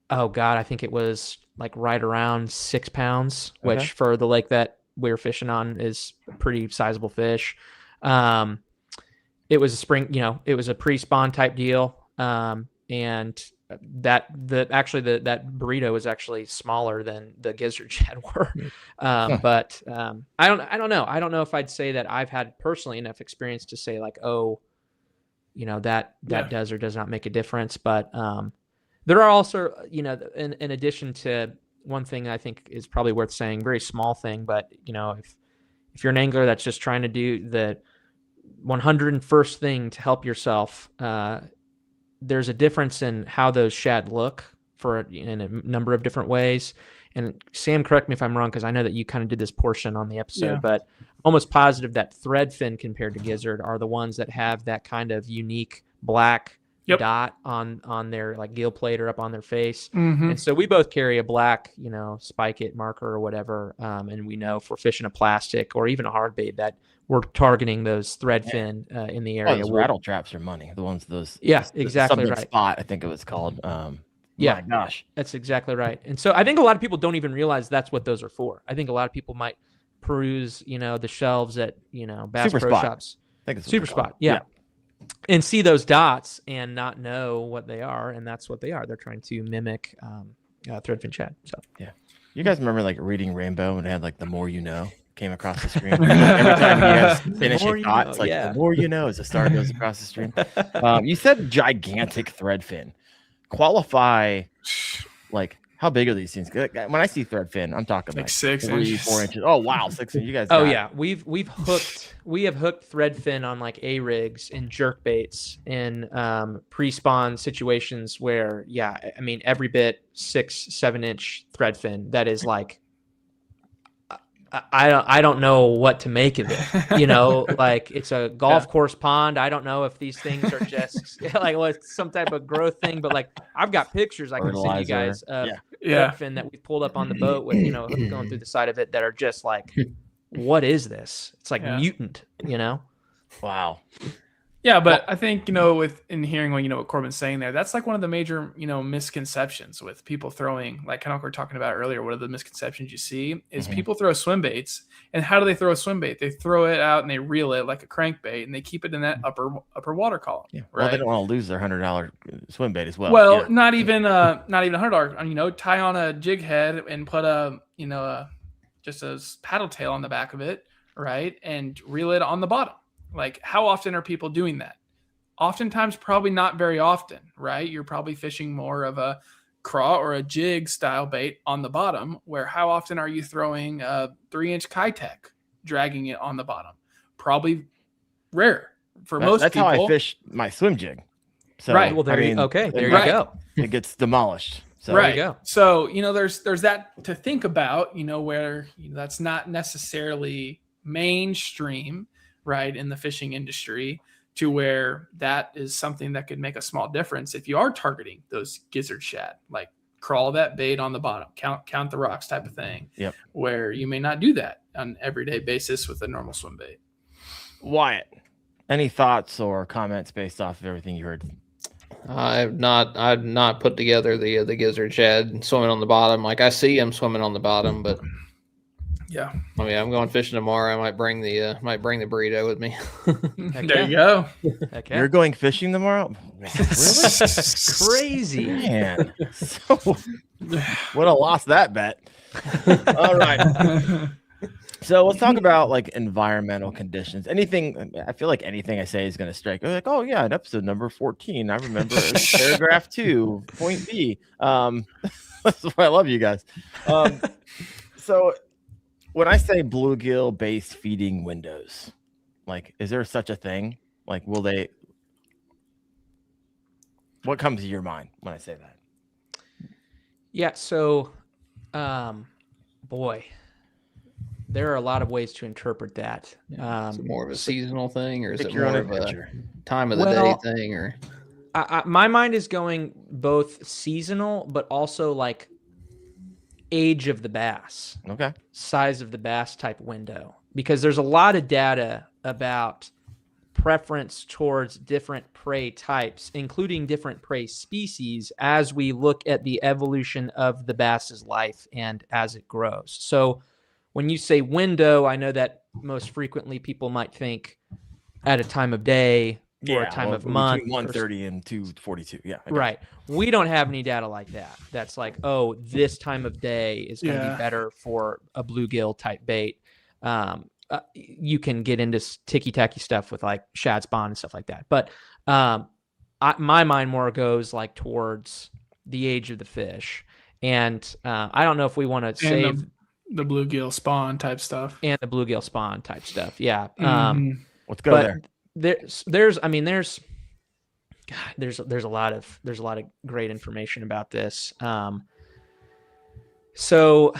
Oh God, I think it was like right around 6 pounds, Okay. which for the lake that we were fishing on is a pretty sizable fish. It was a spring, you know, it was a pre-spawn type deal. And that burrito was actually smaller than the gizzard shad were. But I don't know. I don't know if I'd say that I've had personally enough experience to say like, oh, you know, that does or does not make a difference. But there are also, you know, in addition to one thing I think is probably worth saying, very small thing, but, you know, if you're an angler that's just trying to do the 101st thing to help yourself, there's a difference in how those shad look in a number of different ways. And Sam, correct me if I'm wrong, because I know that you kind of did this portion on the episode, but I'm almost positive that threadfin compared to gizzard are the ones that have that kind of unique black dot on their like gill plate or up on their face. Mhm. And so we both carry a black, spike it marker or whatever. And we know if we're fishing a plastic or even a hard bait that we're targeting those threadfin in the area. Those rattle traps are money. Yeah, exactly something right. Spot, I think it was called. Yeah, my gosh, that's exactly right. And so I think a lot of people don't even realize that's what those are for. I think a lot of people might peruse, the shelves at, Bass Super Pro Spot. Shops. I think it's Super Spot, yeah. And see those dots and not know what they are, and that's what they are. They're trying to mimic threadfin shad. So yeah, you guys remember like reading Rainbow and it had like the more you know came across the screen every time you guys finish a thought. It's like the more you know as the star goes across the stream. You said gigantic threadfin. Qualify, like how big are these things? When I see threadfin, I'm talking like 6 3, inches. 4 inches. Oh wow, 6 inches. You guys. Oh yeah, we have hooked threadfin on like A rigs and jerk baits in pre-spawn situations where I mean every bit 6-7 inch threadfin that is like I don't know what to make of it. Like it's a golf course pond. I don't know if these things are just like some type of growth thing, but like I've got pictures I can send you guys of threadfin that we pulled up on the boat with hook going through the side of it that are just like, what is this? It's like mutant, Wow. Yeah, but I think, in hearing what Corbin's saying there, that's like one of the major, misconceptions with people throwing, like kind of what we were talking about earlier. One of the misconceptions you see is people throw swim baits. And how do they throw a swim bait? They throw it out and they reel it like a crankbait and they keep it in that upper water column. Yeah. Right? Well, they don't want to lose their $100 swim bait as well. Well, not even $100. Tie on a jig head and put just a paddle tail on the back of it, right? And reel it on the bottom. Like, how often are people doing that? Oftentimes, probably not very often, right? You're probably fishing more of a craw or a jig style bait on the bottom, where how often are you throwing a 3-inch Kitech, dragging it on the bottom? Probably rare for most people. That's how I fish my swim jig. So, right. Well, there you go. It gets demolished. So. Right. There you go. So, there's that to think about, where that's not necessarily mainstream, right, in the fishing industry, to where that is something that could make a small difference if you are targeting those gizzard shad, like crawl that bait on the bottom, count the rocks type of thing. Yep. Where you may not do that on an everyday basis with a normal swim bait. Wyatt, any thoughts or comments based off of everything you heard? I've not put together the gizzard shad swimming on the bottom. Like I see him swimming on the bottom, but yeah, I mean, I'm going fishing tomorrow. I might bring the burrito with me. There you go. Okay. You're going fishing tomorrow? Really? Crazy, man. So would have lost that bet. All right. So let's talk about like environmental conditions. Anything, I feel like anything I say is going to strike. I'm like, oh yeah, in episode number 14, I remember paragraph 2, point B. That's why I love you guys. So when I say bluegill based feeding windows, like, is there such a thing? Like, what comes to your mind when I say that? Yeah. So, boy, there are a lot of ways to interpret that. Is it more of a seasonal thing, or is it your more own of adventure. a time of the day thing? Or my mind is going both seasonal, but also like age of the bass, Okay. size of the bass type window, because there's a lot of data about preference towards different prey types, including different prey species, as we look at the evolution of the bass's life and as it grows. So when you say window, I know that most frequently people might think at a time of day or a time of month. 1:30 and 2:42. Yeah. Right. We don't have any data like that. That's like, oh, this time of day is going to be better for a bluegill type bait. You can get into ticky-tacky stuff with like shad spawn and stuff like that. But my mind more goes like towards the age of the fish. And I don't know if we want to save the bluegill spawn type stuff. And the bluegill spawn type stuff. Yeah. Let's go there. There's a lot of great information about this. So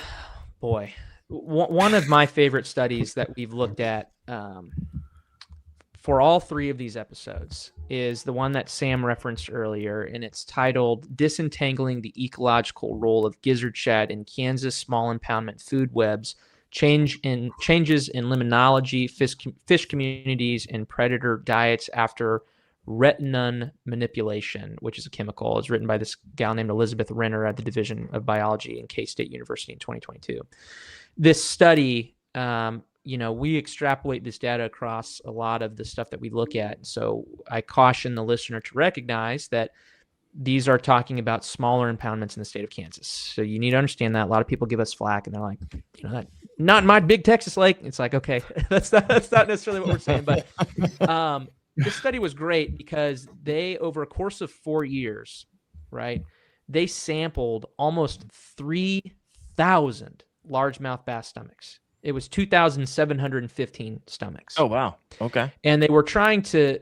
boy, one of my favorite studies that we've looked at for all 3 of these episodes is the one that Sam referenced earlier, and it's titled Disentangling the Ecological Role of Gizzard Shad in Kansas Small Impoundment Food Webs, Changes in Limnology, Fish Communities, and Predator Diets After Retinun Manipulation, which is a chemical. It's written by this gal named Elizabeth Renner at the Division of Biology in K-State University in 2022. This study, we extrapolate this data across a lot of the stuff that we look at. So I caution the listener to recognize that these are talking about smaller impoundments in the state of Kansas. So you need to understand that. A lot of people give us flack and they're like, that, not in my big Texas lake. It's like, okay, that's not necessarily what we're saying. But this study was great because they, over a course of 4 years, right, they sampled almost 3,000 largemouth bass stomachs. It was 2,715 stomachs. Oh, wow. Okay. And they were trying to,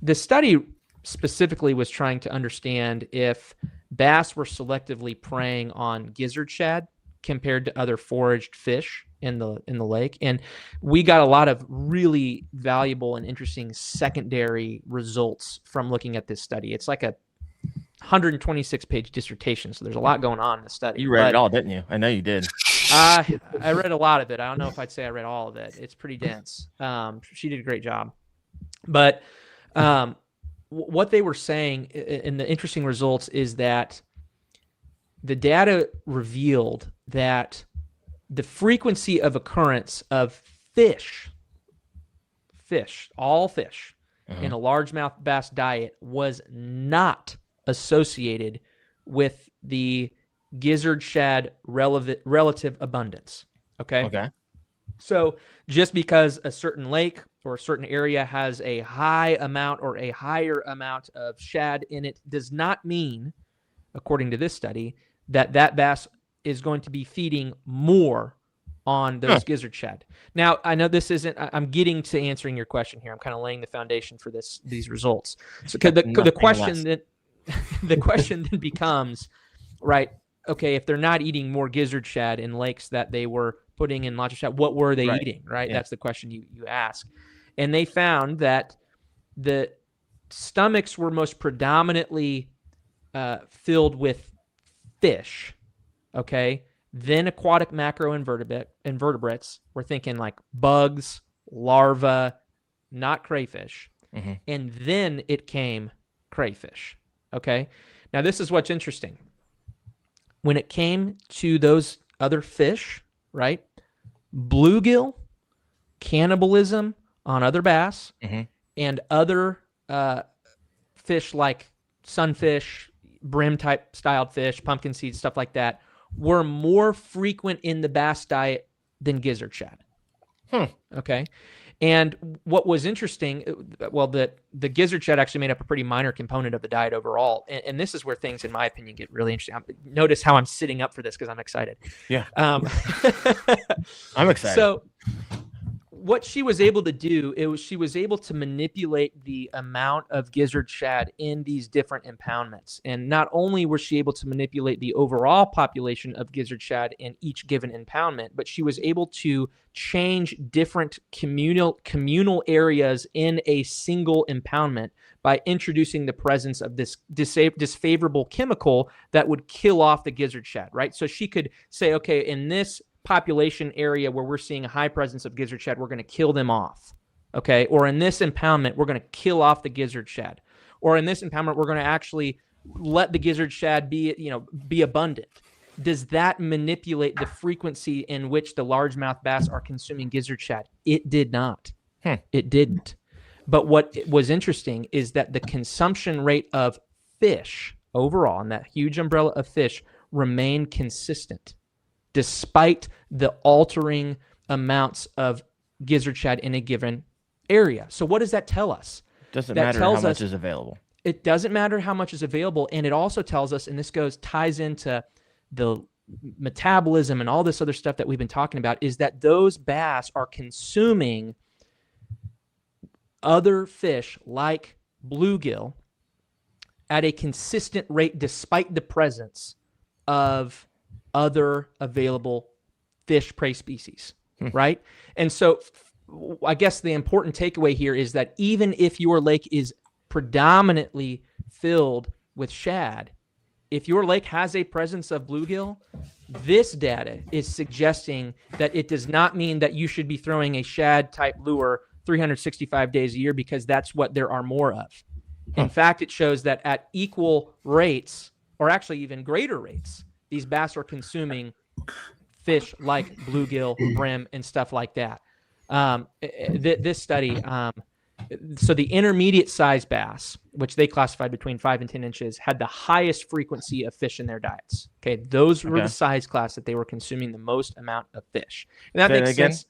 the study specifically was trying to understand if bass were selectively preying on gizzard shad compared to other foraged fish in the lake. And we got a lot of really valuable and interesting secondary results from looking at this study. It's like a 126-page dissertation, so there's a lot going on in the study. You read it all, didn't you? I know you did. I read a lot of it. I don't know if I'd say I read all of it. It's pretty dense. She did a great job. But what they were saying in the interesting results is that the data revealed that the frequency of occurrence of all fish in a largemouth bass diet was not associated with the gizzard shad relative abundance. Okay. So just because a certain lake or a certain area has a high amount or a higher amount of shad in it does not mean, according to this study, that bass is going to be feeding more on those gizzard shad. Now, I know this isn't, I'm getting to answering your question here. I'm kind of laying the foundation for these results. So the question then becomes, right, okay, if they're not eating more gizzard shad in lakes that they were putting in lots of shad, what were they eating, right? Yeah. That's the question you ask. And they found that the stomachs were most predominantly filled with fish, okay? Then aquatic macroinvertebrates. We're thinking like bugs, larvae, not crayfish. Mm-hmm. And then it came crayfish, okay? Now, this is what's interesting. When it came to those other fish, right, bluegill, cannibalism on other bass, and other fish like sunfish, brim-type styled fish, pumpkin seeds, stuff like that, were more frequent in the bass diet than gizzard shad. Okay. And what was interesting, well, the gizzard shad actually made up a pretty minor component of the diet overall. And this is where things, in my opinion, get really interesting. Notice how I'm sitting up for this because I'm excited. Yeah. I'm excited. So what she was able to do, she was able to manipulate the amount of gizzard shad in these different impoundments. And not only was she able to manipulate the overall population of gizzard shad in each given impoundment, but she was able to change different communal areas in a single impoundment by introducing the presence of this disfavorable chemical that would kill off the gizzard shad, right? So she could say, okay, in this population area where we're seeing a high presence of gizzard shad, we're going to kill them off, okay? Or in this impoundment, we're going to kill off the gizzard shad. Or in this impoundment, we're going to actually let the gizzard shad be abundant. Does that manipulate the frequency in which the largemouth bass are consuming gizzard shad? It did not. It didn't. But what was interesting is that the consumption rate of fish overall, and that huge umbrella of fish, remained consistent despite the altering amounts of gizzard shad in a given area. So what does that tell us? Doesn't matter how much is available. It doesn't matter how much is available. And it also tells us, and this ties into the metabolism and all this other stuff that we've been talking about, is that those bass are consuming other fish like bluegill at a consistent rate despite the presence of other available fish prey species, right? And so I guess the important takeaway here is that even if your lake is predominantly filled with shad, if your lake has a presence of bluegill, this data is suggesting that it does not mean that you should be throwing a shad type lure 365 days a year, because that's what there are more of. In fact, it shows that at equal rates, or actually even greater rates, these bass are consuming fish like bluegill, brim, and stuff like that. This study, so the intermediate size bass, which they classified between 5 and 10 inches, had the highest frequency of fish in their diets. Okay, those were the size class that they were consuming the most amount of fish. And that makes sense.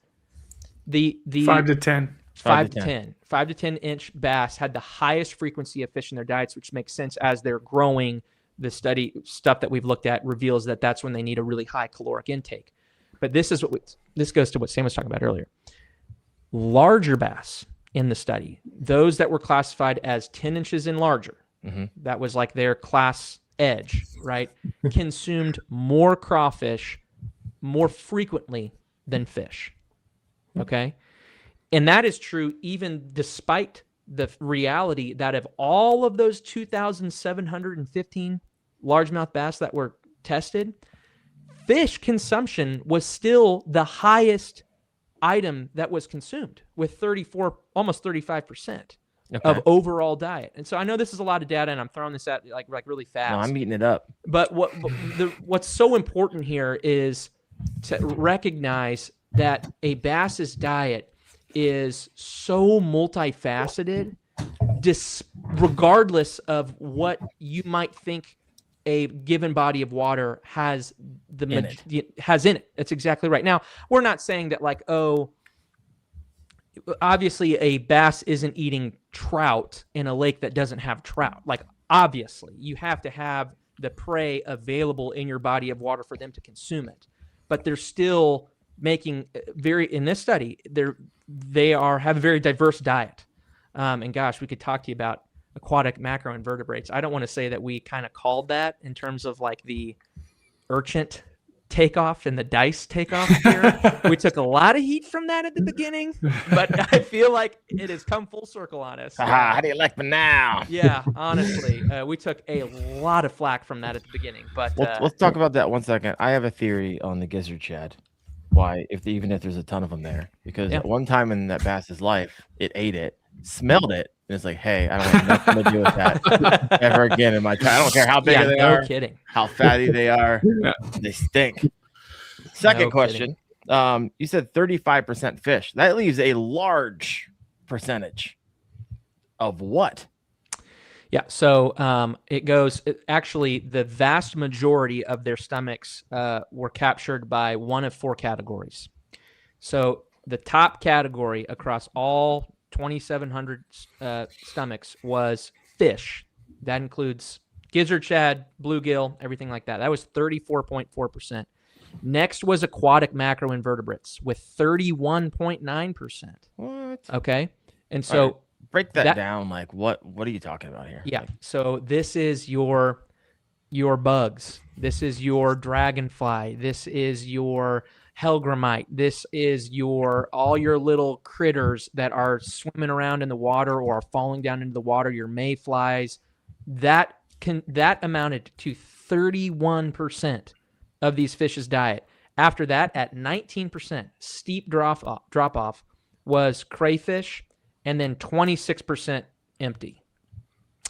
The 5 to 10. 5 to 10 inch bass had the highest frequency of fish in their diets, which makes sense as they're growing. The study stuff that we've looked at reveals that that's when they need a really high caloric intake. But this goes to what Sam was talking about earlier. Larger bass in the study, those that were classified as 10 inches and larger, that was like their class edge, right? Consumed more crawfish more frequently than fish. Okay. And that is true even despite the reality that of all of those 2,715 largemouth bass that were tested, fish consumption was still the highest item that was consumed, with almost 35% of overall diet. And so I know this is a lot of data, and I'm throwing this out like really fast. No, I'm eating it up. But what's so important here is to recognize that a bass's diet is so multifaceted, regardless of what you might think a given body of water has in it. That's exactly right. Now, we're not saying that like, obviously a bass isn't eating trout in a lake that doesn't have trout. Like, obviously, you have to have the prey available in your body of water for them to consume it. But they're still making in this study, have a very diverse diet. And gosh, we could talk to you about aquatic macroinvertebrates. I don't want to say that we kind of called that in terms of like the urchin takeoff and the dice takeoff here. We took a lot of heat from that at the beginning, but I feel like it has come full circle on us. How do you like me now? Yeah, honestly, we took a lot of flack from that at the beginning. But let's talk about that 1 second. I have a theory on the gizzard shad. Why, even if there's a ton of them there, because at one time in that bass's life, it ate it, smelled it, and it's like, hey, I don't want nothing to do with that ever again in my time. I don't care how big they are, how fatty they are, they stink. Second question, you said 35% fish. That leaves a large percentage of what? Yeah, so actually, the vast majority of their stomachs were captured by one of 4 categories. So the top category across all 2,700 stomachs was fish. That includes gizzard shad, bluegill, everything like that. That was 34.4%. Next was aquatic macroinvertebrates with 31.9%. What? Okay, and so break that down. Like what are you talking about here? Yeah. So this is your bugs. This is your dragonfly. This is your hellgrammite. This is all your little critters that are swimming around in the water or are falling down into the water, your mayflies. That amounted to 31% of these fish's diet. After that, at 19%, steep drop off was crayfish, and then 26% empty.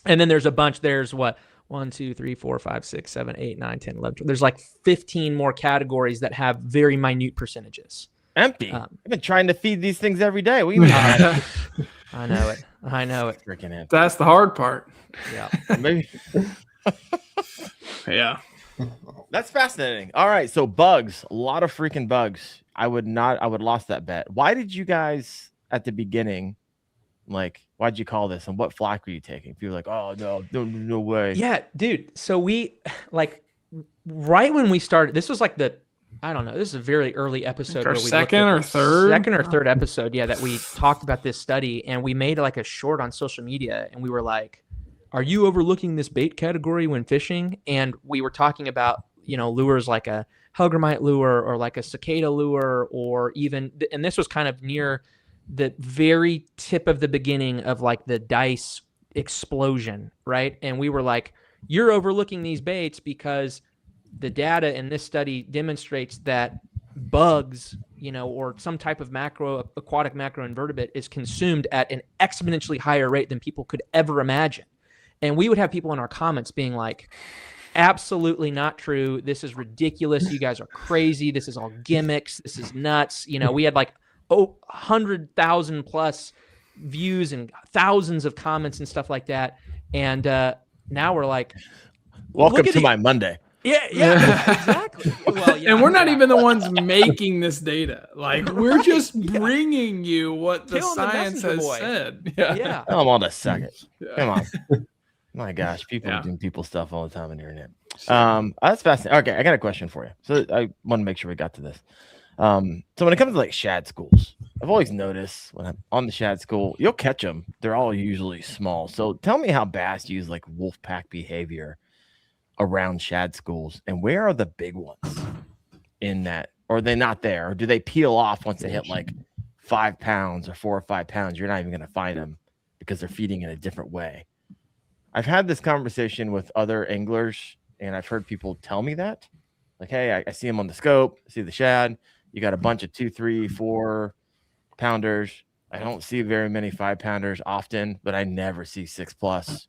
And then there's a bunch. There's 1, 2, 3, 4, 5, 6, 7, 8, 9, 10, 11, 12. There's like 15 more categories that have very minute percentages. Empty. I've been trying to feed these things every day. What do you mean? I know it. Freaking empty. That's the hard part. Yeah. Maybe. Yeah. That's fascinating. All right. So bugs, a lot of freaking bugs. I would lost that bet. Why did you guys at the beginning, why'd you call this? And what flack were you taking? People were like, oh, no way. Yeah, dude. So we, right when we started, this was like I don't know, this is a very early episode. Our second or third episode, yeah, that we talked about this study, and we made like a short on social media, and we were like, are you overlooking this bait category when fishing? And we were talking about, lures like a hellgrammite lure or like a cicada lure, or even, and this was kind of near the very tip of the beginning of like the dice explosion, right? And we were like, you're overlooking these baits because the data in this study demonstrates that bugs, or some type of aquatic macroinvertebrate is consumed at an exponentially higher rate than people could ever imagine. And we would have people in our comments being like, absolutely not true. This is ridiculous. You guys are crazy. This is all gimmicks. This is nuts. We had like 100,000 plus views and thousands of comments and stuff like that. And now we're like, welcome to my Monday. Yeah, exactly. Well, and we're not even the ones making this data. Like, we're just bringing you what the science has said. Yeah. Come on a second. Come on. My gosh, people are doing people stuff all the time on the internet. That's fascinating. Okay, I got a question for you. So I want to make sure we got to this. So when it comes to like shad schools, I've always noticed when I'm on the shad school, you'll catch them. They're all usually small. So tell me how bass use like wolf pack behavior around shad schools, and where are the big ones in that? Or are they not there? Or do they peel off once they hit like 5 pounds or 4 or 5 pounds? You're not even going to find them because they're feeding in a different way. I've had this conversation with other anglers, and I've heard people tell me that. Like, hey, I see them on the scope. I see the shad. You got a bunch of 2, 3, 4 pounders. I don't see very many 5 pounders often, but I never see 6+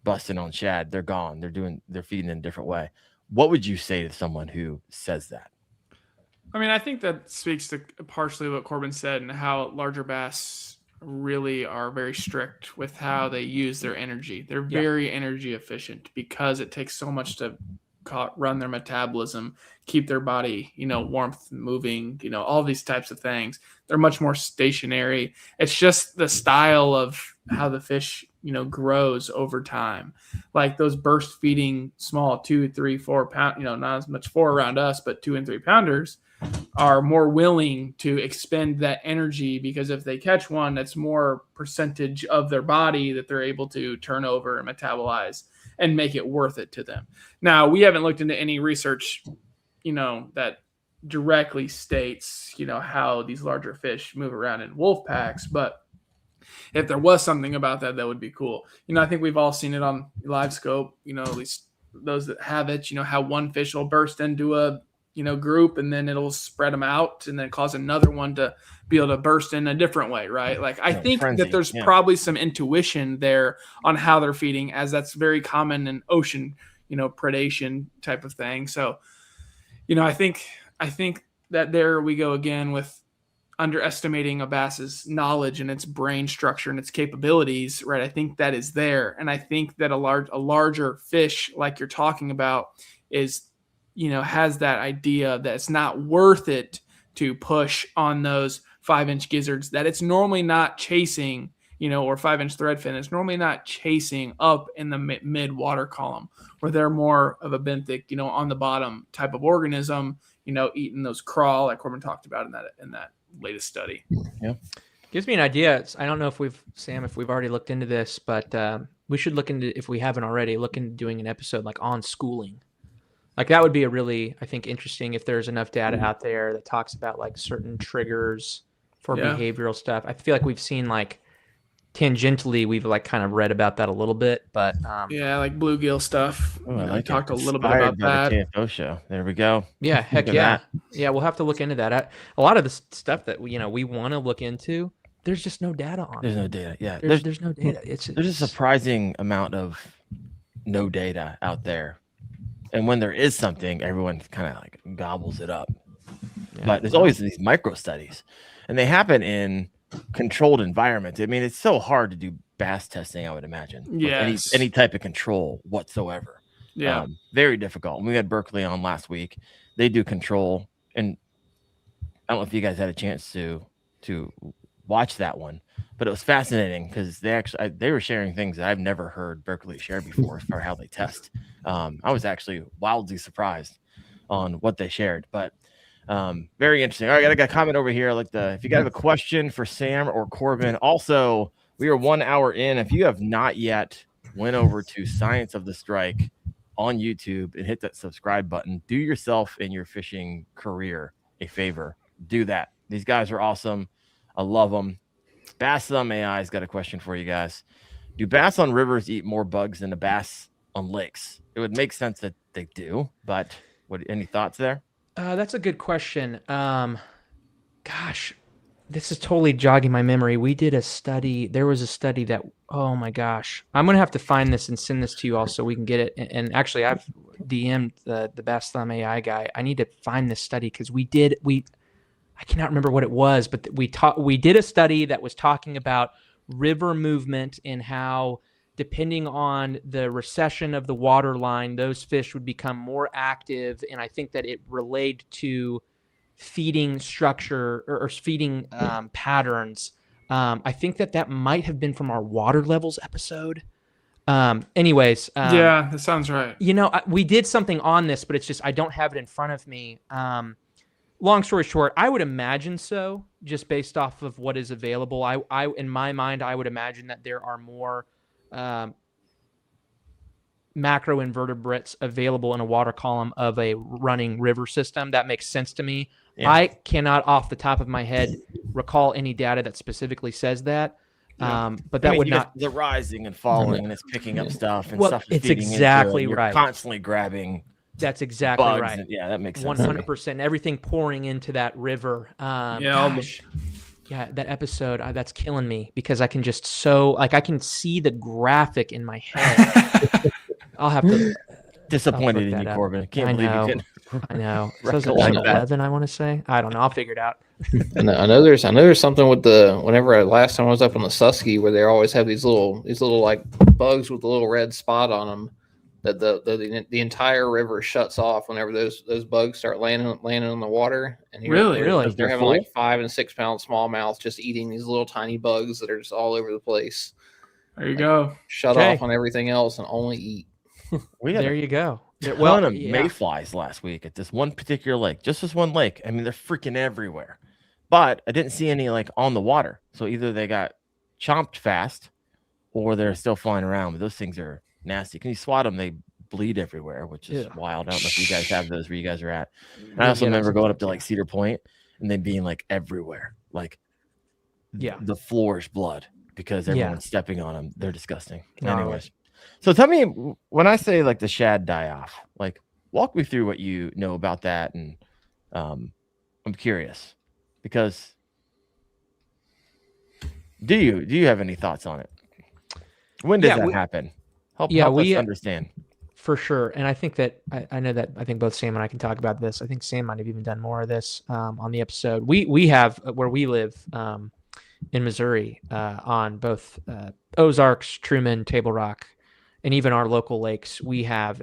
busting on shad. They're gone. They're feeding in a different way. What would you say to someone who says that? I mean, I think that speaks to partially what Corbin said and how larger bass really are very strict with how they use their energy. They're very energy efficient because it takes so much to run their metabolism, keep their body, warmth, moving, all these types of things. They're much more stationary. It's just the style of how the fish, grows over time. Like those burst feeding small 2, 3, 4 pound, not as much 4 around us, but 2 and 3 pounders are more willing to expend that energy because if they catch one, that's more percentage of their body that they're able to turn over and metabolize and make it worth it to them. Now, we haven't looked into any research, that directly states, how these larger fish move around in wolf packs, but if there was something about that, that would be cool. I think we've all seen it on live scope, at least those that have it, how one fish will burst into a, group and then it'll spread them out and then cause another one to be able to burst in a different way. Right. Like I think that there's probably some intuition there on how they're feeding, as that's very common in ocean, predation type of thing. So, I think that there we go again with underestimating a bass's knowledge and its brain structure and its capabilities, right? I think that is there. And I think that a larger fish like you're talking about is, has that idea that it's not worth it to push on those 5-inch gizzards, that it's normally not chasing, or 5-inch threadfin. It's normally not chasing up in the mid water column, where they're more of a benthic, on the bottom type of organism, eating those crawl like Corbin talked about in that latest study. Yeah. Gives me an idea. I don't know if we've already looked into this, but we should look into, if we haven't already, look into doing an episode like on schooling. Like that would be a really, I think, interesting if there's enough data out there that talks about like certain triggers for behavioral stuff. I feel like we've seen like tangentially, we've like kind of read about that a little bit, but like bluegill stuff. I talked a little bit about that. The KFO show. There we go. Yeah, heck yeah. Yeah, we'll have to look into that. A lot of the stuff that we want to look into, there's just no data on. There's no data. Yeah, there's no data. There's a surprising amount of no data out there. And when there is something, everyone kind of like gobbles it up. Yeah. But there's always these micro studies, and they happen in controlled environments. I mean, it's so hard to do bass testing, I would imagine. Yes. Any type of control whatsoever. Yeah. Very difficult. We had Berkeley on last week. They do control, and I don't know if you guys had a chance to watch that one, but it was fascinating because they were sharing things that I've never heard Berkeley share before as far as how they test. I was actually wildly surprised on what they shared, but very interesting. All right, I got a comment over here. If you guys have a question for Sam or Corbin, also we are 1 hour in. If you have not yet went over to Science of the Strike on YouTube and hit that subscribe button, do yourself and your fishing career a favor. Do that. These guys are awesome. I love them. Bass on AI's got a question for you guys. Do bass on rivers eat more bugs than the bass on lakes? It would make sense that they do, but any thoughts there? That's a good question. Gosh, this is totally jogging my memory. We did a study. There was a study that, oh my gosh, I'm going to have to find this and send this to you all so we can get it. And actually, I've DM'd the Bass Thumb AI guy. I need to find this study because I cannot remember what it was, but we did a study that was talking about river movement and how, depending on the recession of the water line, those fish would become more active. And I think that it related to feeding structure or feeding patterns. I think that might have been from our water levels episode. Anyways. Yeah, that sounds right. We did something on this, but it's just, I don't have it in front of me. Long story short, I would imagine so, just based off of what is available. I in my mind, I would imagine that there are more macroinvertebrates available in a water column of a running river system. That makes sense to me. Yeah. I cannot, off the top of my head, recall any data that specifically says that. Yeah. But that would not. They're rising and falling, and it's picking up stuff. And stuff it's exactly right. You're constantly grabbing. That's exactly bugs right. Yeah, that makes sense. 100%. Everything pouring into that river. Gosh. Yeah, that episode, that's killing me because I can just I can see the graphic in my head. I'll have to. Disappointed in you, Corbin. Can't believe you didn't. I know. So is it like 11, I want to say? I don't know. I'll figure it out. I know there's something with last time I was up on the Susky where they always have these little like bugs with a little red spot on them that the entire river shuts off whenever those bugs start landing on the water. And really, they're having like 5 and 6 pound smallmouths just eating these little tiny bugs that are just all over the place. There you go. Shut off on everything else and only eat. There you go. Ton of mayflies last week at this one particular lake, just this one lake. I mean, they're freaking everywhere, but I didn't see any like on the water. So either they got chomped fast or they're still flying around. But those things are nasty. Can you swat them? They bleed everywhere, which is wild. I don't know if you guys have those where you guys are at. And I also remember going up to like Cedar Point and then being like everywhere, like the floor is blood because everyone's stepping on them. They're disgusting. Anyways. So tell me, when I say like the shad die off, like walk me through what you know about that, and I'm curious because do you have any thoughts on it? When does that happen? Help us understand. For sure, and I think that I know that I think both Sam and I can talk about this. I think Sam might have even done more of this on the episode. We have where we live in Missouri on both Ozarks, Truman, Table Rock. And even our local lakes, we have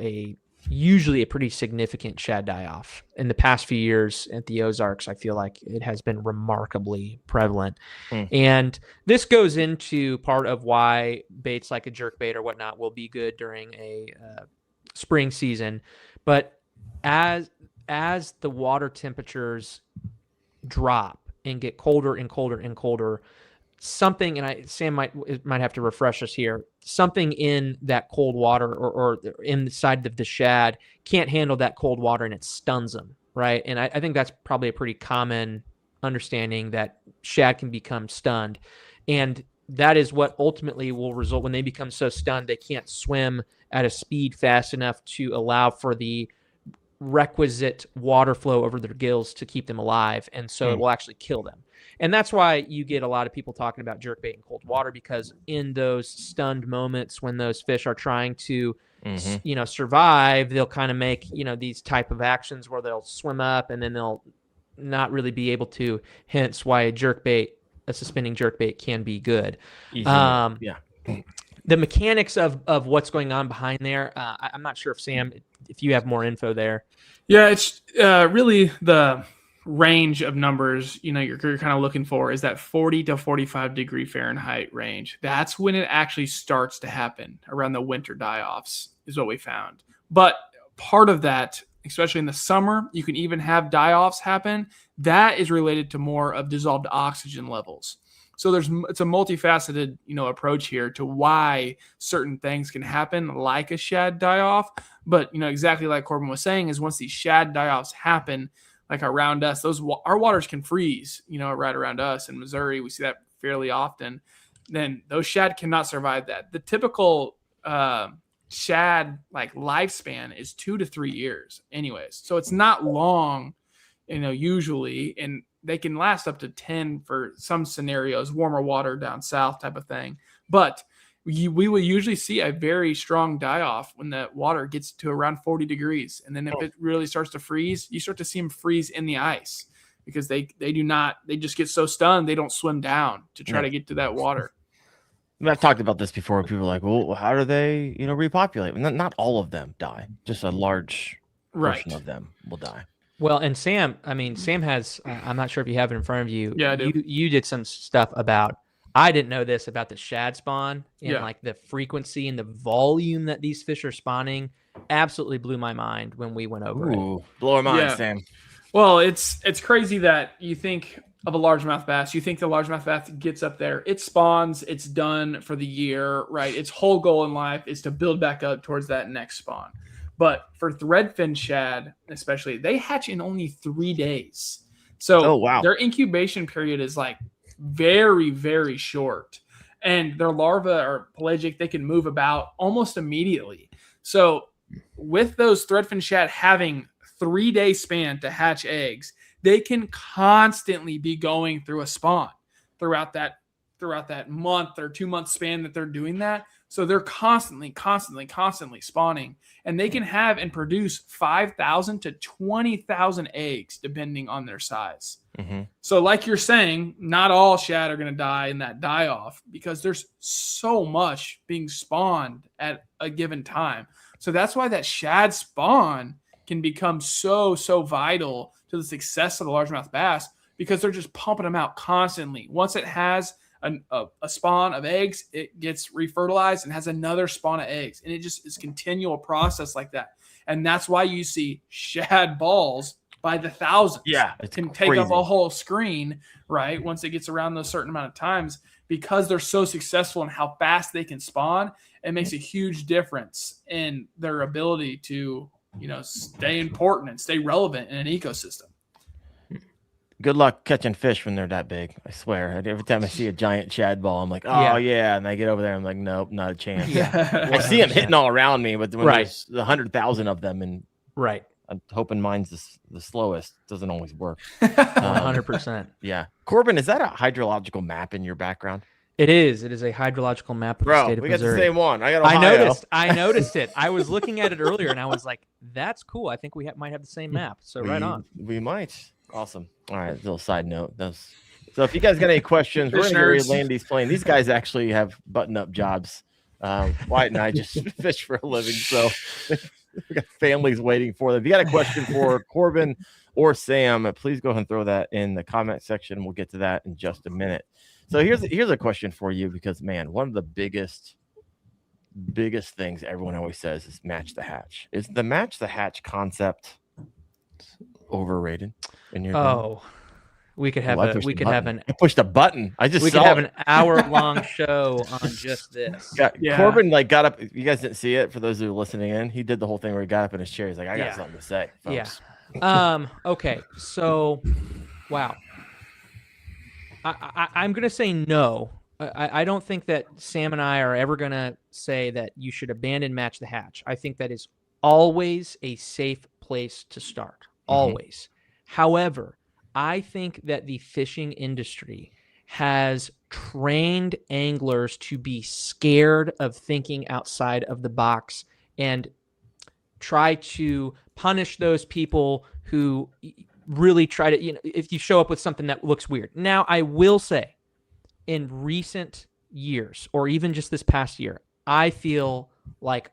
usually a pretty significant shad die-off. In the past few years at the Ozarks, I feel like it has been remarkably prevalent. And this goes into part of why baits like a jerkbait or whatnot will be good during a spring season. But as the water temperatures drop and get colder and colder and colder, something, and Sam might have to refresh us here, something in that cold water or inside of the shad can't handle that cold water and it stuns them, right? And I think that's probably a pretty common understanding that shad can become stunned. And that is what ultimately will result when they become so stunned they can't swim at a speed fast enough to allow for the requisite water flow over their gills to keep them alive. And so it will actually kill them. And that's why you get a lot of people talking about jerkbait in cold water, because in those stunned moments when those fish are trying to, survive, they'll kind of make, these type of actions where they'll swim up and then they'll not really be able to, hence why a suspending jerkbait can be good. The mechanics of what's going on behind there, I'm not sure if Sam, if you have more info there. Yeah, it's really the range of numbers you're kind of looking for is that 40 to 45 degree Fahrenheit range. That's when it actually starts to happen around the winter die-offs is what we found. But part of that, especially in the summer, you can even have die-offs happen. That is related to more of dissolved oxygen levels. So it's a multifaceted, approach here to why certain things can happen, like a shad die-off. But, exactly like Corbin was saying, is once these shad die-offs happen, like around us, our waters can freeze, right around us in Missouri. We see that fairly often. Then those shad cannot survive that. The typical shad like lifespan is 2 to 3 years anyways. So it's not long, usually, and they can last up to 10 for some scenarios, warmer water down south type of thing. But we will usually see a very strong die-off when the water gets to around 40 degrees. And then if it really starts to freeze, you start to see them freeze in the ice because they just get so stunned, they don't swim down to try to get to that water. I've talked about this before. People are like, well, how do they, repopulate? Not all of them die. Just a large portion of them will die. Well, and Sam has, I'm not sure if you have it in front of you. Yeah, I do. You did some stuff about, I didn't know this about the shad spawn and like the frequency and the volume that these fish are spawning. Absolutely blew my mind when we went over it. Blow our mind, Sam. Well, it's crazy that you think of a largemouth bass. You think the largemouth bass gets up there, it spawns, it's done for the year, right? Its whole goal in life is to build back up towards that next spawn. But for threadfin shad, especially, they hatch in only 3 days. So their incubation period is like very, very short. And their larvae are pelagic. They can move about almost immediately. So with those threadfin shad having 3-day span to hatch eggs, they can constantly be going through a spawn throughout that month or 2 month span that they're doing that. So they're constantly spawning, and they can have and produce 5,000 to 20,000 eggs depending on their size. Mm-hmm. So like you're saying, not all shad are going to die in that die off because there's so much being spawned at a given time. So that's why that shad spawn can become so vital to the success of the largemouth bass, because they're just pumping them out constantly. Once it has a spawn of eggs, it gets refertilized and has another spawn of eggs, and it just is continual process like that. And that's why you see shad balls by the thousands. Yeah, it can take up a whole screen, right? Once it gets around those certain amount of times, because they're so successful in how fast they can spawn, it makes a huge difference in their ability to stay important and stay relevant in an ecosystem. Good luck catching fish when they're that big. I swear. Every time I see a giant shad ball, I'm like, oh yeah. And I get over there, I'm like, nope, not a chance. Yeah. I see them hitting all around me, but when there's 100,000 of them, and I'm hoping mine's the slowest. Doesn't always work. 100%. Yeah. Corbin, is that a hydrological map in your background? It is. It is a hydrological map of the state of Missouri. We got the same one. I got Ohio. I noticed it. I was looking at it earlier, and I was like, that's cool. I think we might have the same map. So right on. We might. Awesome. All right. Little side note. So if you guys got any questions, we're going to land these planes. These guys actually have button-up jobs. Wyatt and I just fish for a living, so we got families waiting for them. If you got a question for Corbin or Sam, please go ahead and throw that in the comment section. We'll get to that in just a minute. So here's a question for you, because man, one of the biggest things everyone always says is match the hatch. Is the match the hatch concept overrated in your opinion? We could have I pushed a button. We could have an hour-long show on just this. Corbin got up. You guys didn't see it. For those who are listening in, he did the whole thing where he got up in his chair. He's like, I got something to say, folks. Yeah. Okay. So, wow. I'm going to say no. I don't think that Sam and I are ever going to say that you should abandon match the hatch. I think that is always a safe place to start. Always. However, I think that the fishing industry has trained anglers to be scared of thinking outside of the box and try to punish those people who really try to, if you show up with something that looks weird. Now, I will say, in recent years, or even just this past year, I feel like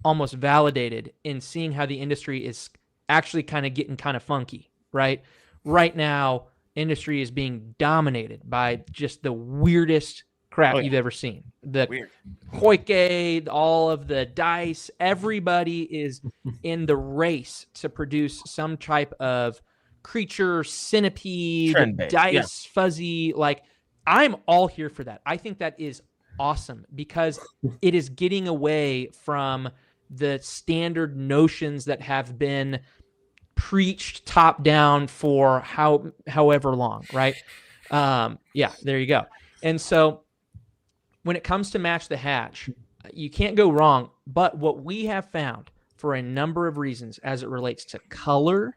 almost validated in seeing how the industry is actually kind of getting kind of funky, right? Right now, industry is being dominated by just the weirdest crap you've ever seen. The Koike, all of the dice, everybody is in the race to produce some type of creature, centipede, dice, fuzzy. Like, I'm all here for that. I think that is awesome because it is getting away from the standard notions that have been preached top down for however long, right? Yeah, there you go. And so when it comes to match the hatch, you can't go wrong. But what we have found for a number of reasons as it relates to color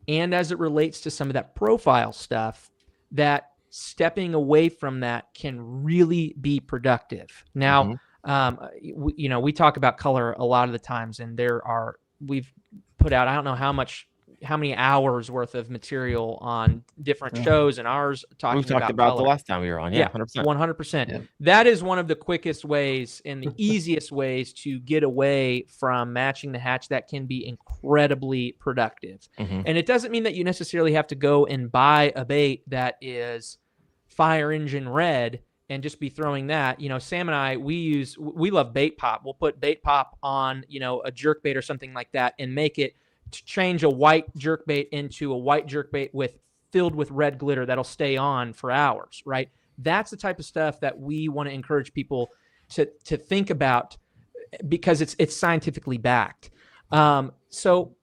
and as it relates to some of that profile stuff, that stepping away from that can really be productive. Now, we talk about color a lot of the times, and we've put out, I don't know how many hours worth of material on different shows, and ours We've talked about color the last time we were on. Yeah, 100%. 100%. Yeah. That is one of the quickest ways and the easiest ways to get away from matching the hatch that can be incredibly productive. And it doesn't mean that you necessarily have to go and buy a bait that is fire engine red and just be throwing that. Sam and I, we love bait pop. We'll put bait pop on, a jerk bait or something like that, and make it to change a white jerkbait into a white jerkbait filled with red glitter that'll stay on for hours, right? That's the type of stuff that we want to encourage people to think about, because it's scientifically backed. So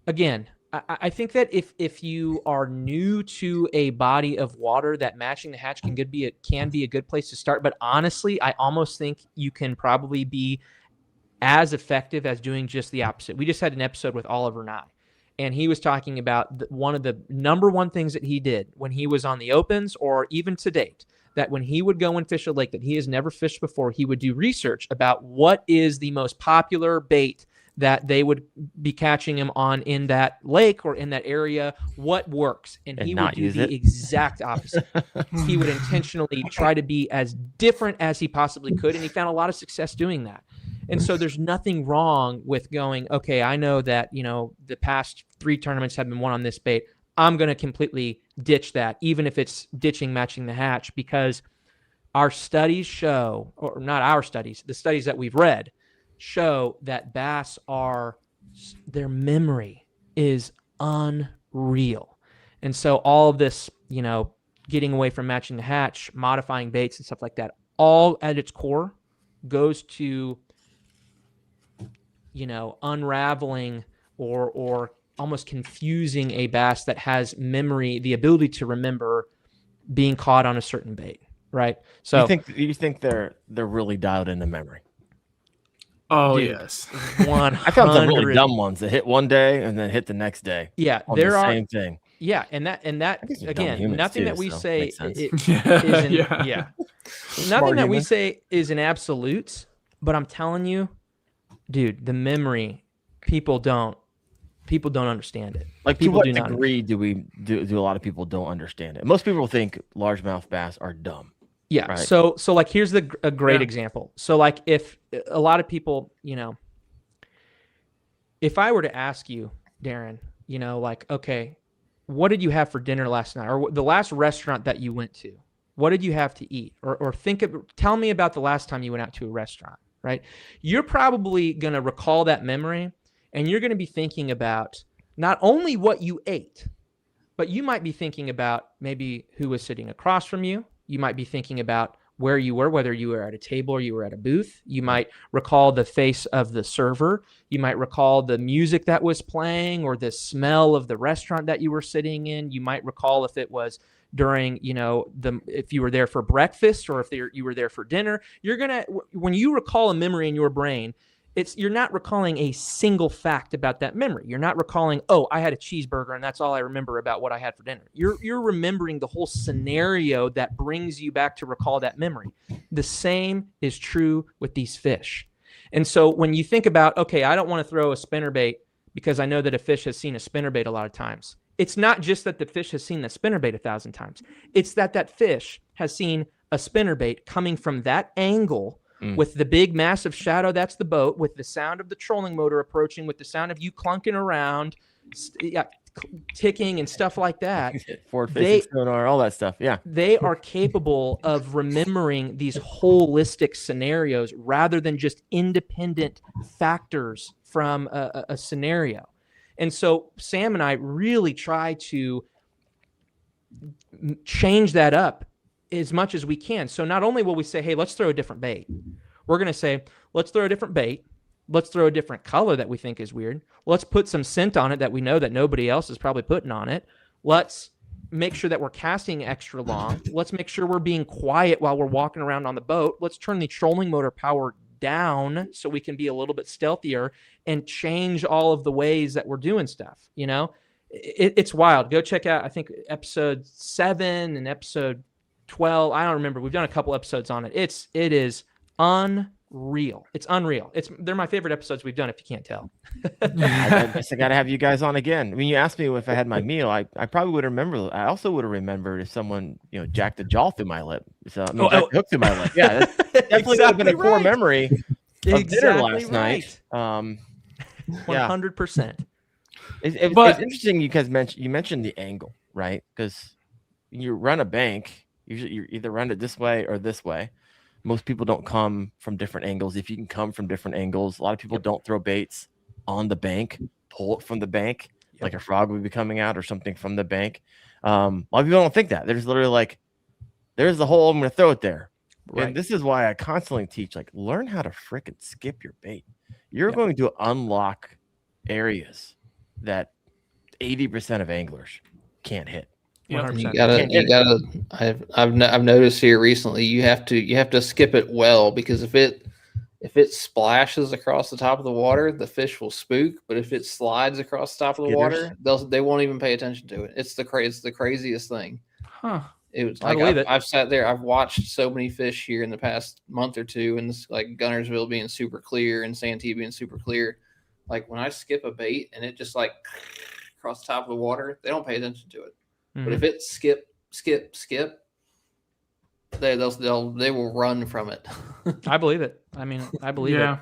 again, I think that if you are new to a body of water, that matching the hatch can be a good place to start. But honestly, I almost think you can probably be as effective as doing just the opposite. We just had an episode with Oliver Nye, and he was talking about one of the number one things that he did when he was on the opens, or even to date, that when he would go and fish a lake that he has never fished before, he would do research about what is the most popular bait that they would be catching him on in that lake or in that area, what works. And he would do the exact opposite. He would intentionally try to be as different as he possibly could, and he found a lot of success doing that. And so there's nothing wrong with going, okay, I know that, the past 3 tournaments have been won on this bait. I'm going to completely ditch that, even if it's ditching matching the hatch, because our studies show, or not our studies, the studies that we've read show that bass their memory is unreal. And so all of this, getting away from matching the hatch, modifying baits and stuff like that, all at its core goes to unraveling or almost confusing a bass that has memory, the ability to remember being caught on a certain bait, right? So you think they're really dialed into memory? Oh, dude, yes. I found some really dumb ones that hit one day and then hit the next day. Yeah, there are same thing. Yeah, and that again, nothing that we say nothing that we say is an absolute, but I'm telling you, dude, the memory, people don't understand it. Like, to what degree do a lot of people don't understand it? Most people think largemouth bass are dumb. Yeah. Right? So like, here's a great example. So like, if a lot of people, if I were to ask you, Darren, like, okay, what did you have for dinner last night, or the last restaurant that you went to? What did you have to eat? Or tell me about the last time you went out to a restaurant, right? You're probably going to recall that memory, and you're going to be thinking about not only what you ate, but you might be thinking about maybe who was sitting across from you. You might be thinking about where you were, whether you were at a table or you were at a booth. You might recall the face of the server. You might recall the music that was playing, or the smell of the restaurant that you were sitting in. You might recall if it was during, if you were there for breakfast, or if you were there for dinner. When you recall a memory in your brain, you're not recalling a single fact about that memory. You're not recalling, oh, I had a cheeseburger and that's all I remember about what I had for dinner. You're remembering the whole scenario that brings you back to recall that memory. The same is true with these fish. And so when you think about, okay, I don't want to throw a spinnerbait because I know that a fish has seen a spinnerbait a lot of times. It's not just that the fish has seen the spinnerbait 1,000 times. It's that fish has seen a spinnerbait coming from that angle, with the big massive shadow, that's the boat, with the sound of the trolling motor approaching, with the sound of you clunking around, ticking and stuff like that. Forward facing sonar, all that stuff. Yeah. They are capable of remembering these holistic scenarios rather than just independent factors from a scenario. And so Sam and I really try to change that up as much as we can. So not only will we say, hey, let's throw a different bait. We're going to say, let's throw a different bait, Let's throw a different color that we think is weird. Let's put some scent on it that we know that nobody else is probably putting on it. Let's make sure that we're casting extra long. Let's make sure we're being quiet while we're walking around on the boat. Let's turn the trolling motor power down so we can be a little bit stealthier and change all of the ways that we're doing stuff. It's wild. Go check out, I think, episode 7 and episode 12. I don't remember. We've done a couple episodes on it. It is unreal. It's unreal. They're my favorite episodes we've done, if you can't tell. I guess I got to have you guys on again. When you asked me if I had my meal, I probably would remember. I also would have remembered if someone, jacked a jaw through my lip. So jacked a hook through my lip. Yeah, that definitely would have been a core memory of dinner last night. 100%. It's interesting you guys mentioned the angle, right? Because you run a bank, usually you either run it this way or this way. Most people don't come from different angles. If you can come from different angles, a lot of people don't throw baits on the bank, pull it from the bank, like a frog would be coming out or something from the bank. A lot of people don't think that. There's literally like, there's the hole, I'm going to throw it there. Right. And this is why I constantly teach, like, learn how to frickin' skip your bait. You're going to unlock areas that 80% of anglers can't hit. 100%. You gotta. I've noticed here recently. You have to skip it well, because if it splashes across the top of the water, the fish will spook. But if it slides across the top of the water, they won't even pay attention to it. It's the craziest thing. Huh. It was like I've sat there. I've watched so many fish here in the past month or two, and this, like Gunnersville being super clear and Santee being super clear. Like when I skip a bait and it just like across the top of the water, they don't pay attention to it. But if it skip, they will run from it. I believe it. I mean, I believe it.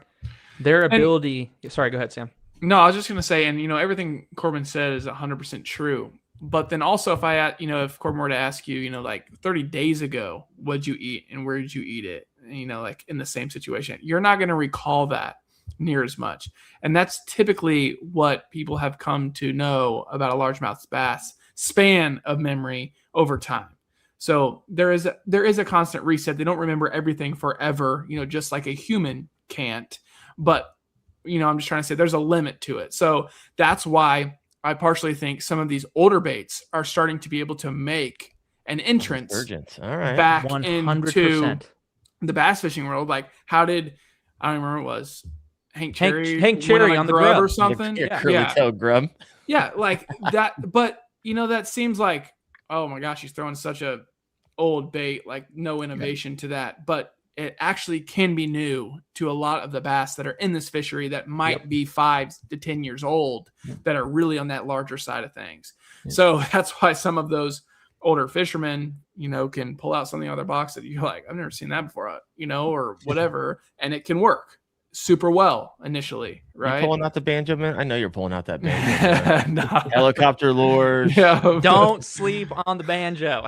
Their ability. Sorry, go ahead, Sam. No, I was just going to say, and everything Corbin said is 100% true. But then also, if Corbin were to ask you, like 30 days ago, what'd you eat and where did you eat it? Like in the same situation, you're not going to recall that near as much. And that's typically what people have come to know about a largemouth bass span of memory over time. So there is a constant reset. They don't remember everything forever, just like a human can't. But, I'm just trying to say there's a limit to it. So that's why I partially think some of these older baits are starting to be able to make an entrance back 100%. Into the bass fishing world. Like I don't even remember what it was. Hank Cherry on the grub or something. Curly-tail grub. Yeah, like that. But that seems like, oh my gosh, he's throwing such a old bait, like no innovation to that. But it actually can be new to a lot of the bass that are in this fishery that might be 5 to 10 years old that are really on that larger side of things. So that's why some of those older fishermen, can pull out something out of their box that you're like, I've never seen that before, or whatever. And it can work super well initially, right? You pulling out the banjo, man? I know you're pulling out that banjo. No. Helicopter lures. Yeah. Don't sleep on the banjo.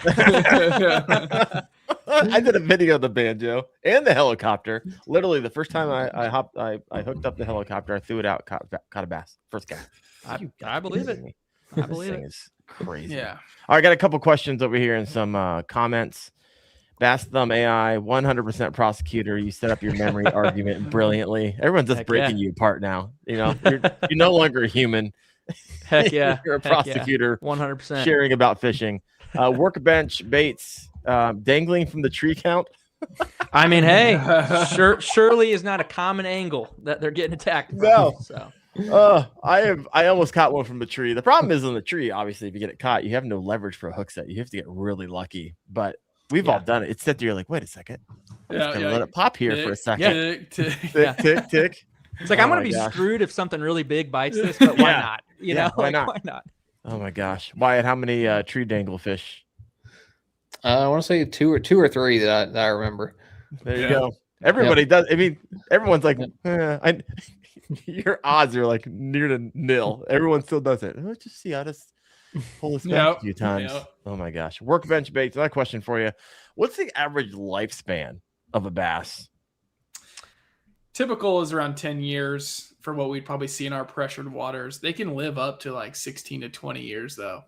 I did a video of the banjo and the helicopter. Literally, the first time I hooked up the helicopter, I threw it out, caught a bass. First guy. I believe it. I believe it. Is crazy. Yeah. All right, got a couple questions over here and some comments. Bass Thumb AI, 100% prosecutor. You set up your memory argument brilliantly. Everyone's just breaking you apart now. You're no longer a human. Heck yeah. You're a prosecutor. 100%. Sharing about fishing. Workbench baits, dangling from the tree count. I mean, hey, surely is not a common angle that they're getting attacked from. No. So. I almost caught one from the tree. The problem is on the tree, obviously, if you get it caught, you have no leverage for a hook set. You have to get really lucky. But we've all done it. It's that you're like, wait a second. I'm just gonna let it pop here for a second. Tick. It's like, I'm going to be screwed if something really big bites this, but why not? Why not? Oh my gosh. Wyatt, how many tree dangle fish? I want to say two or three that I remember. There you go. Everybody does. I mean, everyone's like, your odds are like near to nil. Everyone still does it. Let's just see. I'll just pull this back a few times. Oh my gosh. Workbench baits. Another question for you. What's the average lifespan of a bass? Typical is around 10 years for what we'd probably see in our pressured waters. They can live up to like 16 to 20 years, though.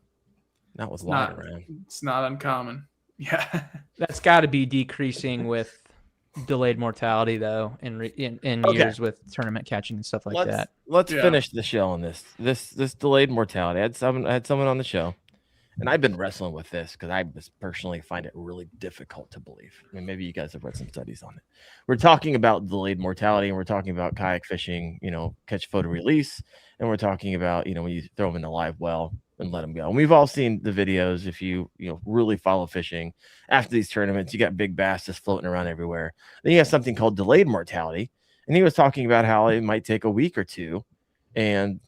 Not with water around. It's not uncommon. Yeah. That's got to be decreasing with delayed mortality though in Okay. years with tournament catching and stuff like that. Let's finish the show on this delayed mortality. I had someone on the show, and I've been wrestling with this because I personally find it really difficult to believe. I mean, maybe you guys have read some studies on it. We're talking about delayed mortality, and we're talking about kayak fishing, catch, photo, release, and we're talking about, when you throw them in a live well and let them go. And we've all seen the videos. If you really follow fishing after these tournaments, you got big bass just floating around everywhere. Then you have something called delayed mortality, and he was talking about how it might take a week or two, and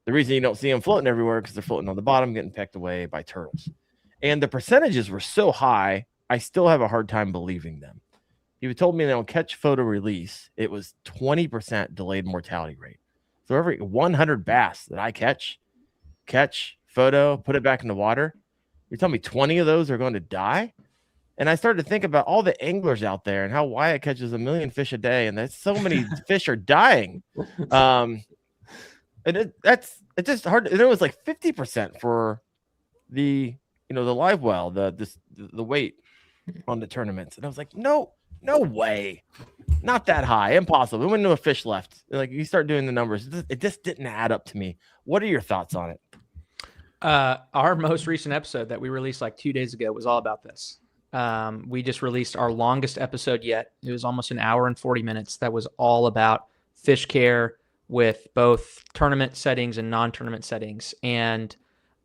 the reason you don't see them floating everywhere because they're floating on the bottom, getting pecked away by turtles. And the percentages were so high, I still have a hard time believing them. He told me that on catch, photo, release, it was 20% delayed mortality rate. So every 100 bass that I catch, photo, put it back in the water, you're telling me 20 of those are going to die? And I started to think about all the anglers out there and how Wyatt catches 1 million fish a day, and that's so many fish are dying. And it's just hard. And it was like 50% for the the live well, the weight on the tournaments. And I was like, no way, not that high, impossible. We wouldn't know a fish left. Like, you start doing the numbers, it just didn't add up to me. What are your thoughts on it? Our most recent episode that we released like 2 days ago was all about this. We just released our longest episode yet. It was almost an hour and 40 minutes. That was all about fish care with both tournament settings and non-tournament settings. And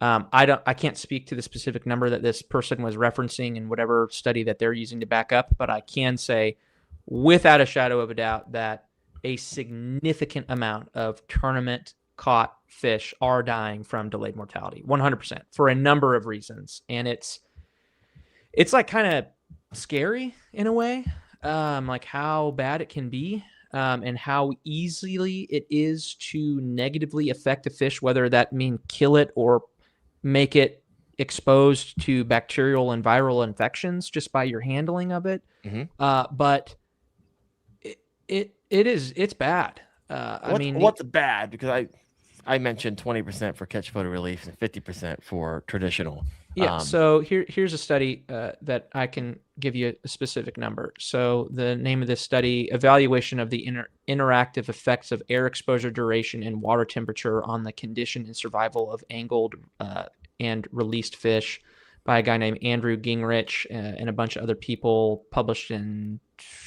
I can't speak to the specific number that this person was referencing in whatever study that they're using to back up, but I can say without a shadow of a doubt that a significant amount of tournament caught fish are dying from delayed mortality, 100%, for a number of reasons. And it's like kind of scary in a way, like how bad it can be. And how easily it is to negatively affect a fish, whether that mean kill it or make it exposed to bacterial and viral infections just by your handling of it. Mm-hmm. But it's bad. What's bad? Because I mentioned 20% for catch, photo, release and 50% for traditional. Yeah. So here's a study that I can give you a specific number. So the name of this study: Evaluation of the Interactive Effects of Air Exposure Duration and Water Temperature on the Condition and Survival of Angled and Released Fish, by a guy named Andrew Gingrich and a bunch of other people, published in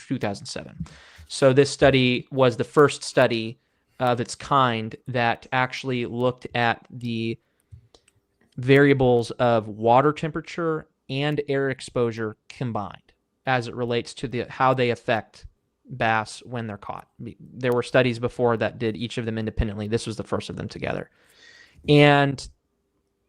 2007. So this study was the first study of its kind that actually looked at the variables of water temperature and air exposure combined as it relates to how they affect bass when they're caught. There were studies before that did each of them independently. This was the first of them together. And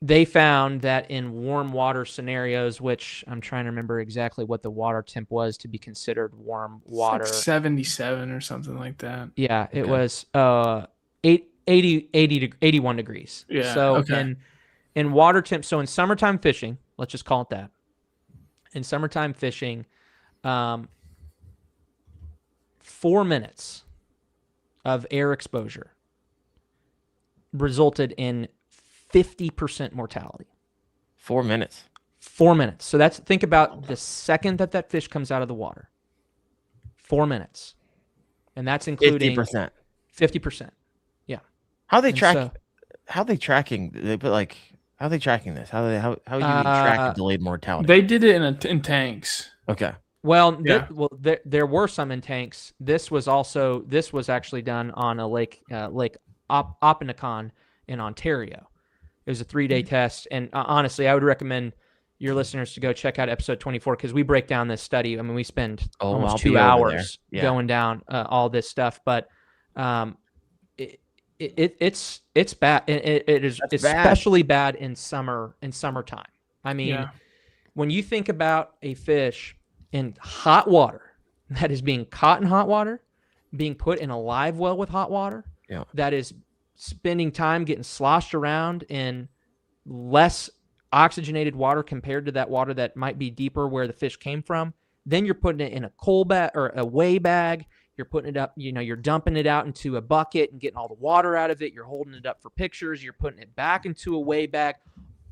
they found that in warm water scenarios, which I'm trying to remember exactly what the water temp was to be considered warm water. It's like 77 or something like that. Yeah, it was 81 degrees. Yeah. So Okay. in water temp, so in summertime fishing, let's just call it that. In summertime fishing, 4 minutes of air exposure resulted in 50% mortality. 4 minutes. 4 minutes. So think about the second that fish comes out of the water. 4 minutes. And that's including 50%. 50%. Yeah. How they And track? so- How they tracking? They put like, how are they tracking this? How you track delayed mortality? They did it in tanks. Okay. Well, Yeah. there were some in tanks. This was actually done on a Lake Opinacon in Ontario. It was a 3-day test, and honestly, I would recommend your listeners to go check out episode 24 because we break down this study. I mean, we spend almost 2 hours going down all this stuff, but it's bad. It is especially bad in summertime. I mean, when you think about a fish in hot water that is being caught in hot water, being put in a live well with hot water, that is spending time getting sloshed around in less oxygenated water compared to that water that might be deeper where the fish came from. Then you're putting it in a coal bag or a weigh bag. You're putting it up, you're dumping it out into a bucket and getting all the water out of it. You're holding it up for pictures. You're putting it back into a weigh bag.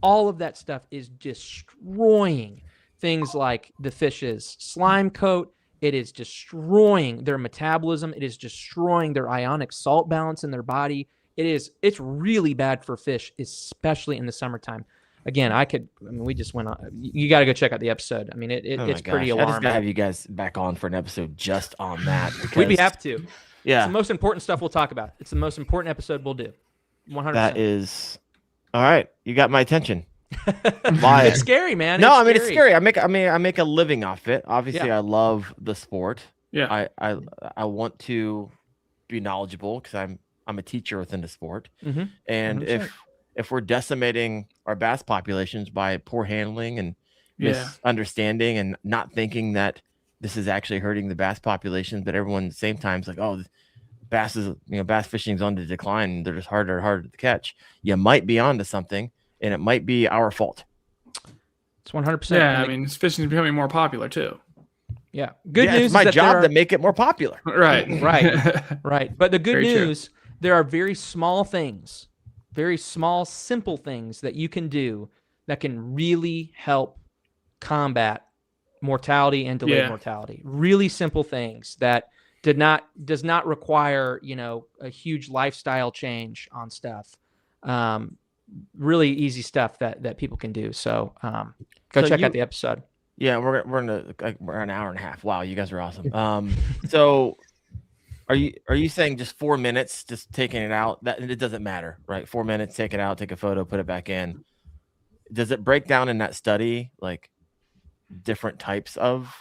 All of that stuff is destroying things like the fish's slime coat It is destroying their metabolism. It is destroying their ionic salt balance in their body. It's really bad for fish, especially in the summertime. Again, we just went on. You got to go check out the episode. I mean, it's pretty alarming. I just got to have you guys back on for an episode just on that. We'd be happy to. Yeah. It's the most important stuff we'll talk about. It's the most important episode we'll do. 100%. That is all right. You got my attention. It's scary, man. No, it's scary. I make a living off it. Obviously, I love the sport. Yeah. I want to be knowledgeable because I'm a teacher within the sport. Mm-hmm. And 100%. if we're decimating our bass populations by poor handling and misunderstanding and not thinking that this is actually hurting the bass populations, but everyone at the same time is like, oh, bass fishing's on the decline. They're just harder and harder to catch. You might be onto something, and it might be our fault. It's 100%. Yeah, I mean, fishing is becoming more popular too. Yeah. Good news. It's my job to make it more popular. Right. Right. But the good Very news, there are very small things, very small, simple things that you can do that can really help combat mortality and delayed mortality. Really simple things that does not require, a huge lifestyle change on stuff. Really easy stuff that people can do. So go check out the episode. Yeah, we're an hour and a half. Wow, you guys are awesome. So are you saying just 4 minutes, just taking it out? That it doesn't matter, right? 4 minutes, take it out, take a photo, put it back in. Does it break down in that study like different types of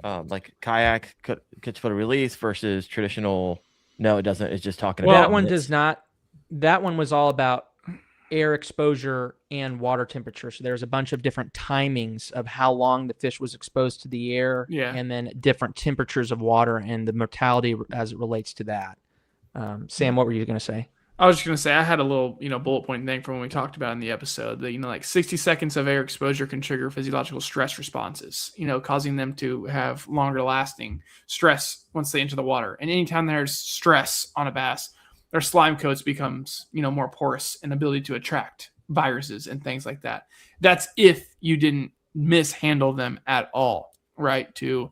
like kayak catch photo release versus traditional? No, it doesn't. It's just talking about that one does not. That one was all about air exposure and water temperature. So there's a bunch of different timings of how long the fish was exposed to the air, and then different temperatures of water and the mortality as it relates to that. Sam, what were you going to say? I was just going to say I had a little, bullet point thing from when we talked about in the episode that, like 60 seconds of air exposure can trigger physiological stress responses, causing them to have longer lasting stress once they enter the water. And anytime there's stress on a bass, their slime coats becomes, more porous and ability to attract viruses and things like that. That's if you didn't mishandle them at all, right? To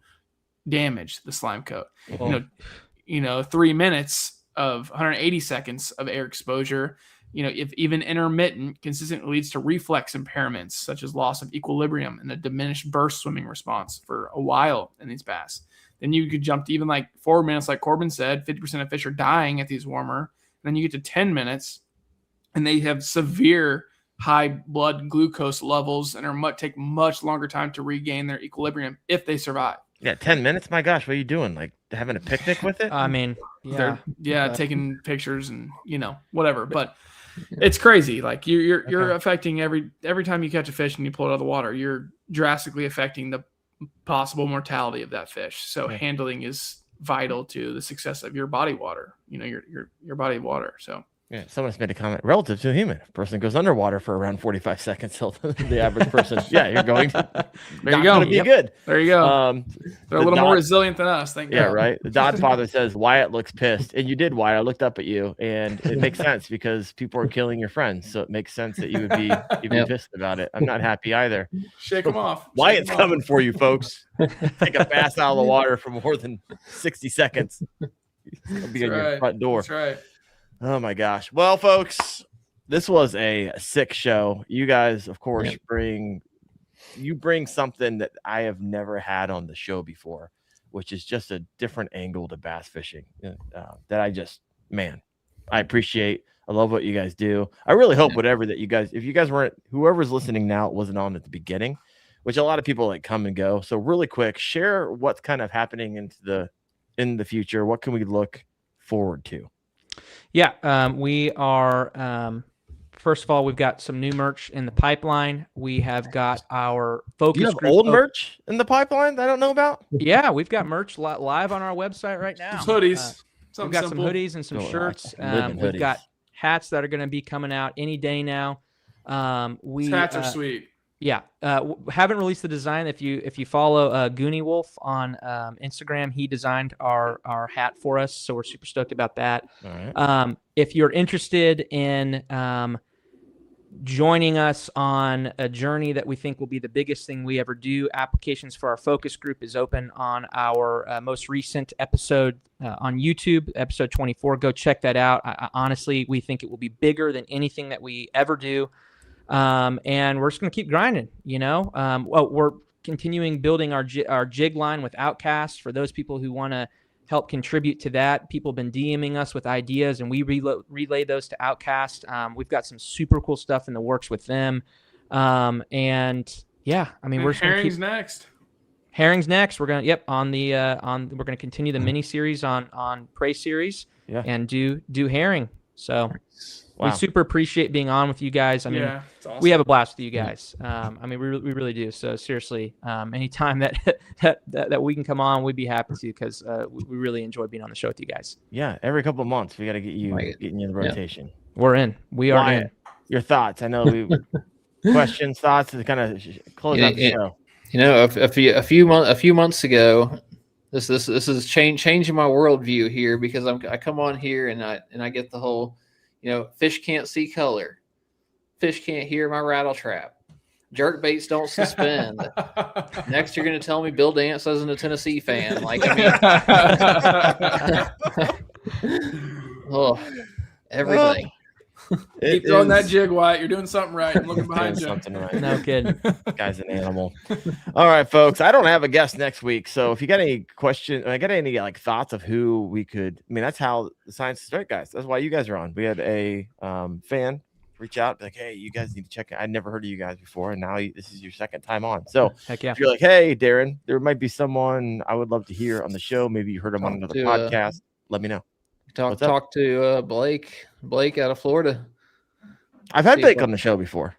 damage the slime coat. 3 minutes of 180 seconds of air exposure, if even intermittent, consistently leads to reflex impairments such as loss of equilibrium and a diminished burst swimming response for a while in these bass. Then you could jump to even like 4 minutes, like Corbin said, 50% of fish are dying at these warmer. Then you get to 10 minutes and they have severe high blood glucose levels and take much longer time to regain their equilibrium if they survive. Yeah, 10 minutes? My gosh, what are you doing? Like having a picnic with it? I mean, taking pictures and, whatever. But it's crazy. Like you're affecting every time you catch a fish and you pull it out of the water, you're drastically affecting the possible mortality of that fish. So handling is vital to the success of your body water, your body of water. So yeah, someone just made a comment relative to a human. A person goes underwater for around 45 seconds. So the average person, you're going to be good. There you go. They're a little more resilient than us. Thank God. Right. The Dodd father says Wyatt looks pissed, and you did, Wyatt. I looked up at you, and it makes sense because people are killing your friends. So it makes sense that you would be even pissed about it. I'm not happy either. Shake them off. Wyatt's coming for you, folks. Take a bass out of the water for more than 60 seconds. He'll be at your front door. That's right. Oh my gosh. Well, folks, this was a sick show. You guys, of course, bring something that I have never had on the show before, which is just a different angle to bass fishing that I appreciate. I love what you guys do. I really hope if you guys weren't, whoever's listening now wasn't on at the beginning, which a lot of people come and go. So really quick, share what's kind of happening in the future. What can we look forward to? Yeah, we are. First of all, we've got some new merch in the pipeline. We have got our focus. Do you have old merch in the pipeline that I don't know about? Yeah, we've got merch live on our website right now. Some hoodies. We've got some hoodies and some shirts. We've got hats that are going to be coming out any day now. Hats are sweet. Yeah, haven't released the design. If you follow Goonie Wolf on Instagram, he designed our hat for us, so we're super stoked about that. All right. If you're interested in joining us on a journey that we think will be the biggest thing we ever do. Applications for our focus group is open on our most recent episode on YouTube, episode 24. Go check that out. Honestly, we think it will be bigger than anything that we ever do. And we're just going to keep grinding, we're continuing building our jig line with Outcast for those people who want to help contribute to that. People have been DMing us with ideas, and we relay those to Outcast. We've got some super cool stuff in the works with them. And yeah, I mean, we're just Herring's next. Herring's next. We're gonna we're gonna continue the mini series on Prey series and do herring. So we super appreciate being on with you guys. I mean, it's awesome. We have a blast with you guys. I mean, we really do. So seriously, anytime that we can come on, we'd be happy to, because we really enjoy being on the show with you guys. Yeah, every couple of months we got to getting you in the rotation. Yeah. We're in. We are in. Your thoughts? I know we questions, thoughts to kind of close out the show. A few months ago, this is changing my worldview here, because I come on here and I get the whole, fish can't see color, fish can't hear my rattle trap, jerk baits don't suspend. Next, you're going to tell me Bill Dance isn't a Tennessee fan. Like, I mean, everything. Keep throwing that jig, Wyatt. You're doing something right. I'm looking behind you. Right. No kidding. Guy's an animal. All right, folks. I don't have a guest next week, so if you got any questions, I got any thoughts of who we could. I mean, that's how the Science is Right, guys. That's why you guys are on. We had a fan reach out, like, "Hey, you guys need to check it. I'd never heard of you guys before, and now this is your second time on. So heck yeah. If you're like, hey, Darren, there might be someone I would love to hear on the show. Maybe you heard him on another podcast. Let me know." Talk to Blake out of Florida. I've had Blake on the show before.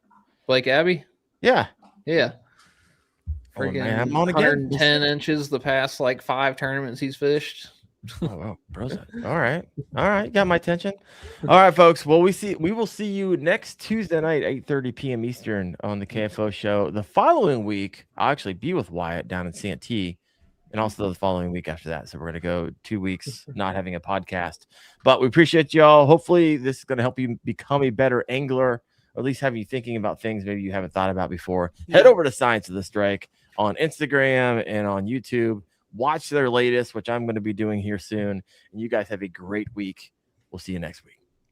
Blake Abbey? Yeah. Freaking I'm on again. 110 inches the past 5 tournaments he's fished. Oh wow, bros. All right, got my attention. All right, folks. Well, we will see you next Tuesday night, 8:30 p.m. Eastern on the KFO show. The following week, I'll actually be with Wyatt down in Santee. And also the following week after that. So we're going to go 2 weeks not having a podcast. But we appreciate y'all. Hopefully this is going to help you become a better angler, or at least have you thinking about things maybe you haven't thought about before. Head over to Science of the Strike on Instagram and on YouTube. Watch their latest, which I'm going to be doing here soon. And you guys have a great week. We'll see you next week.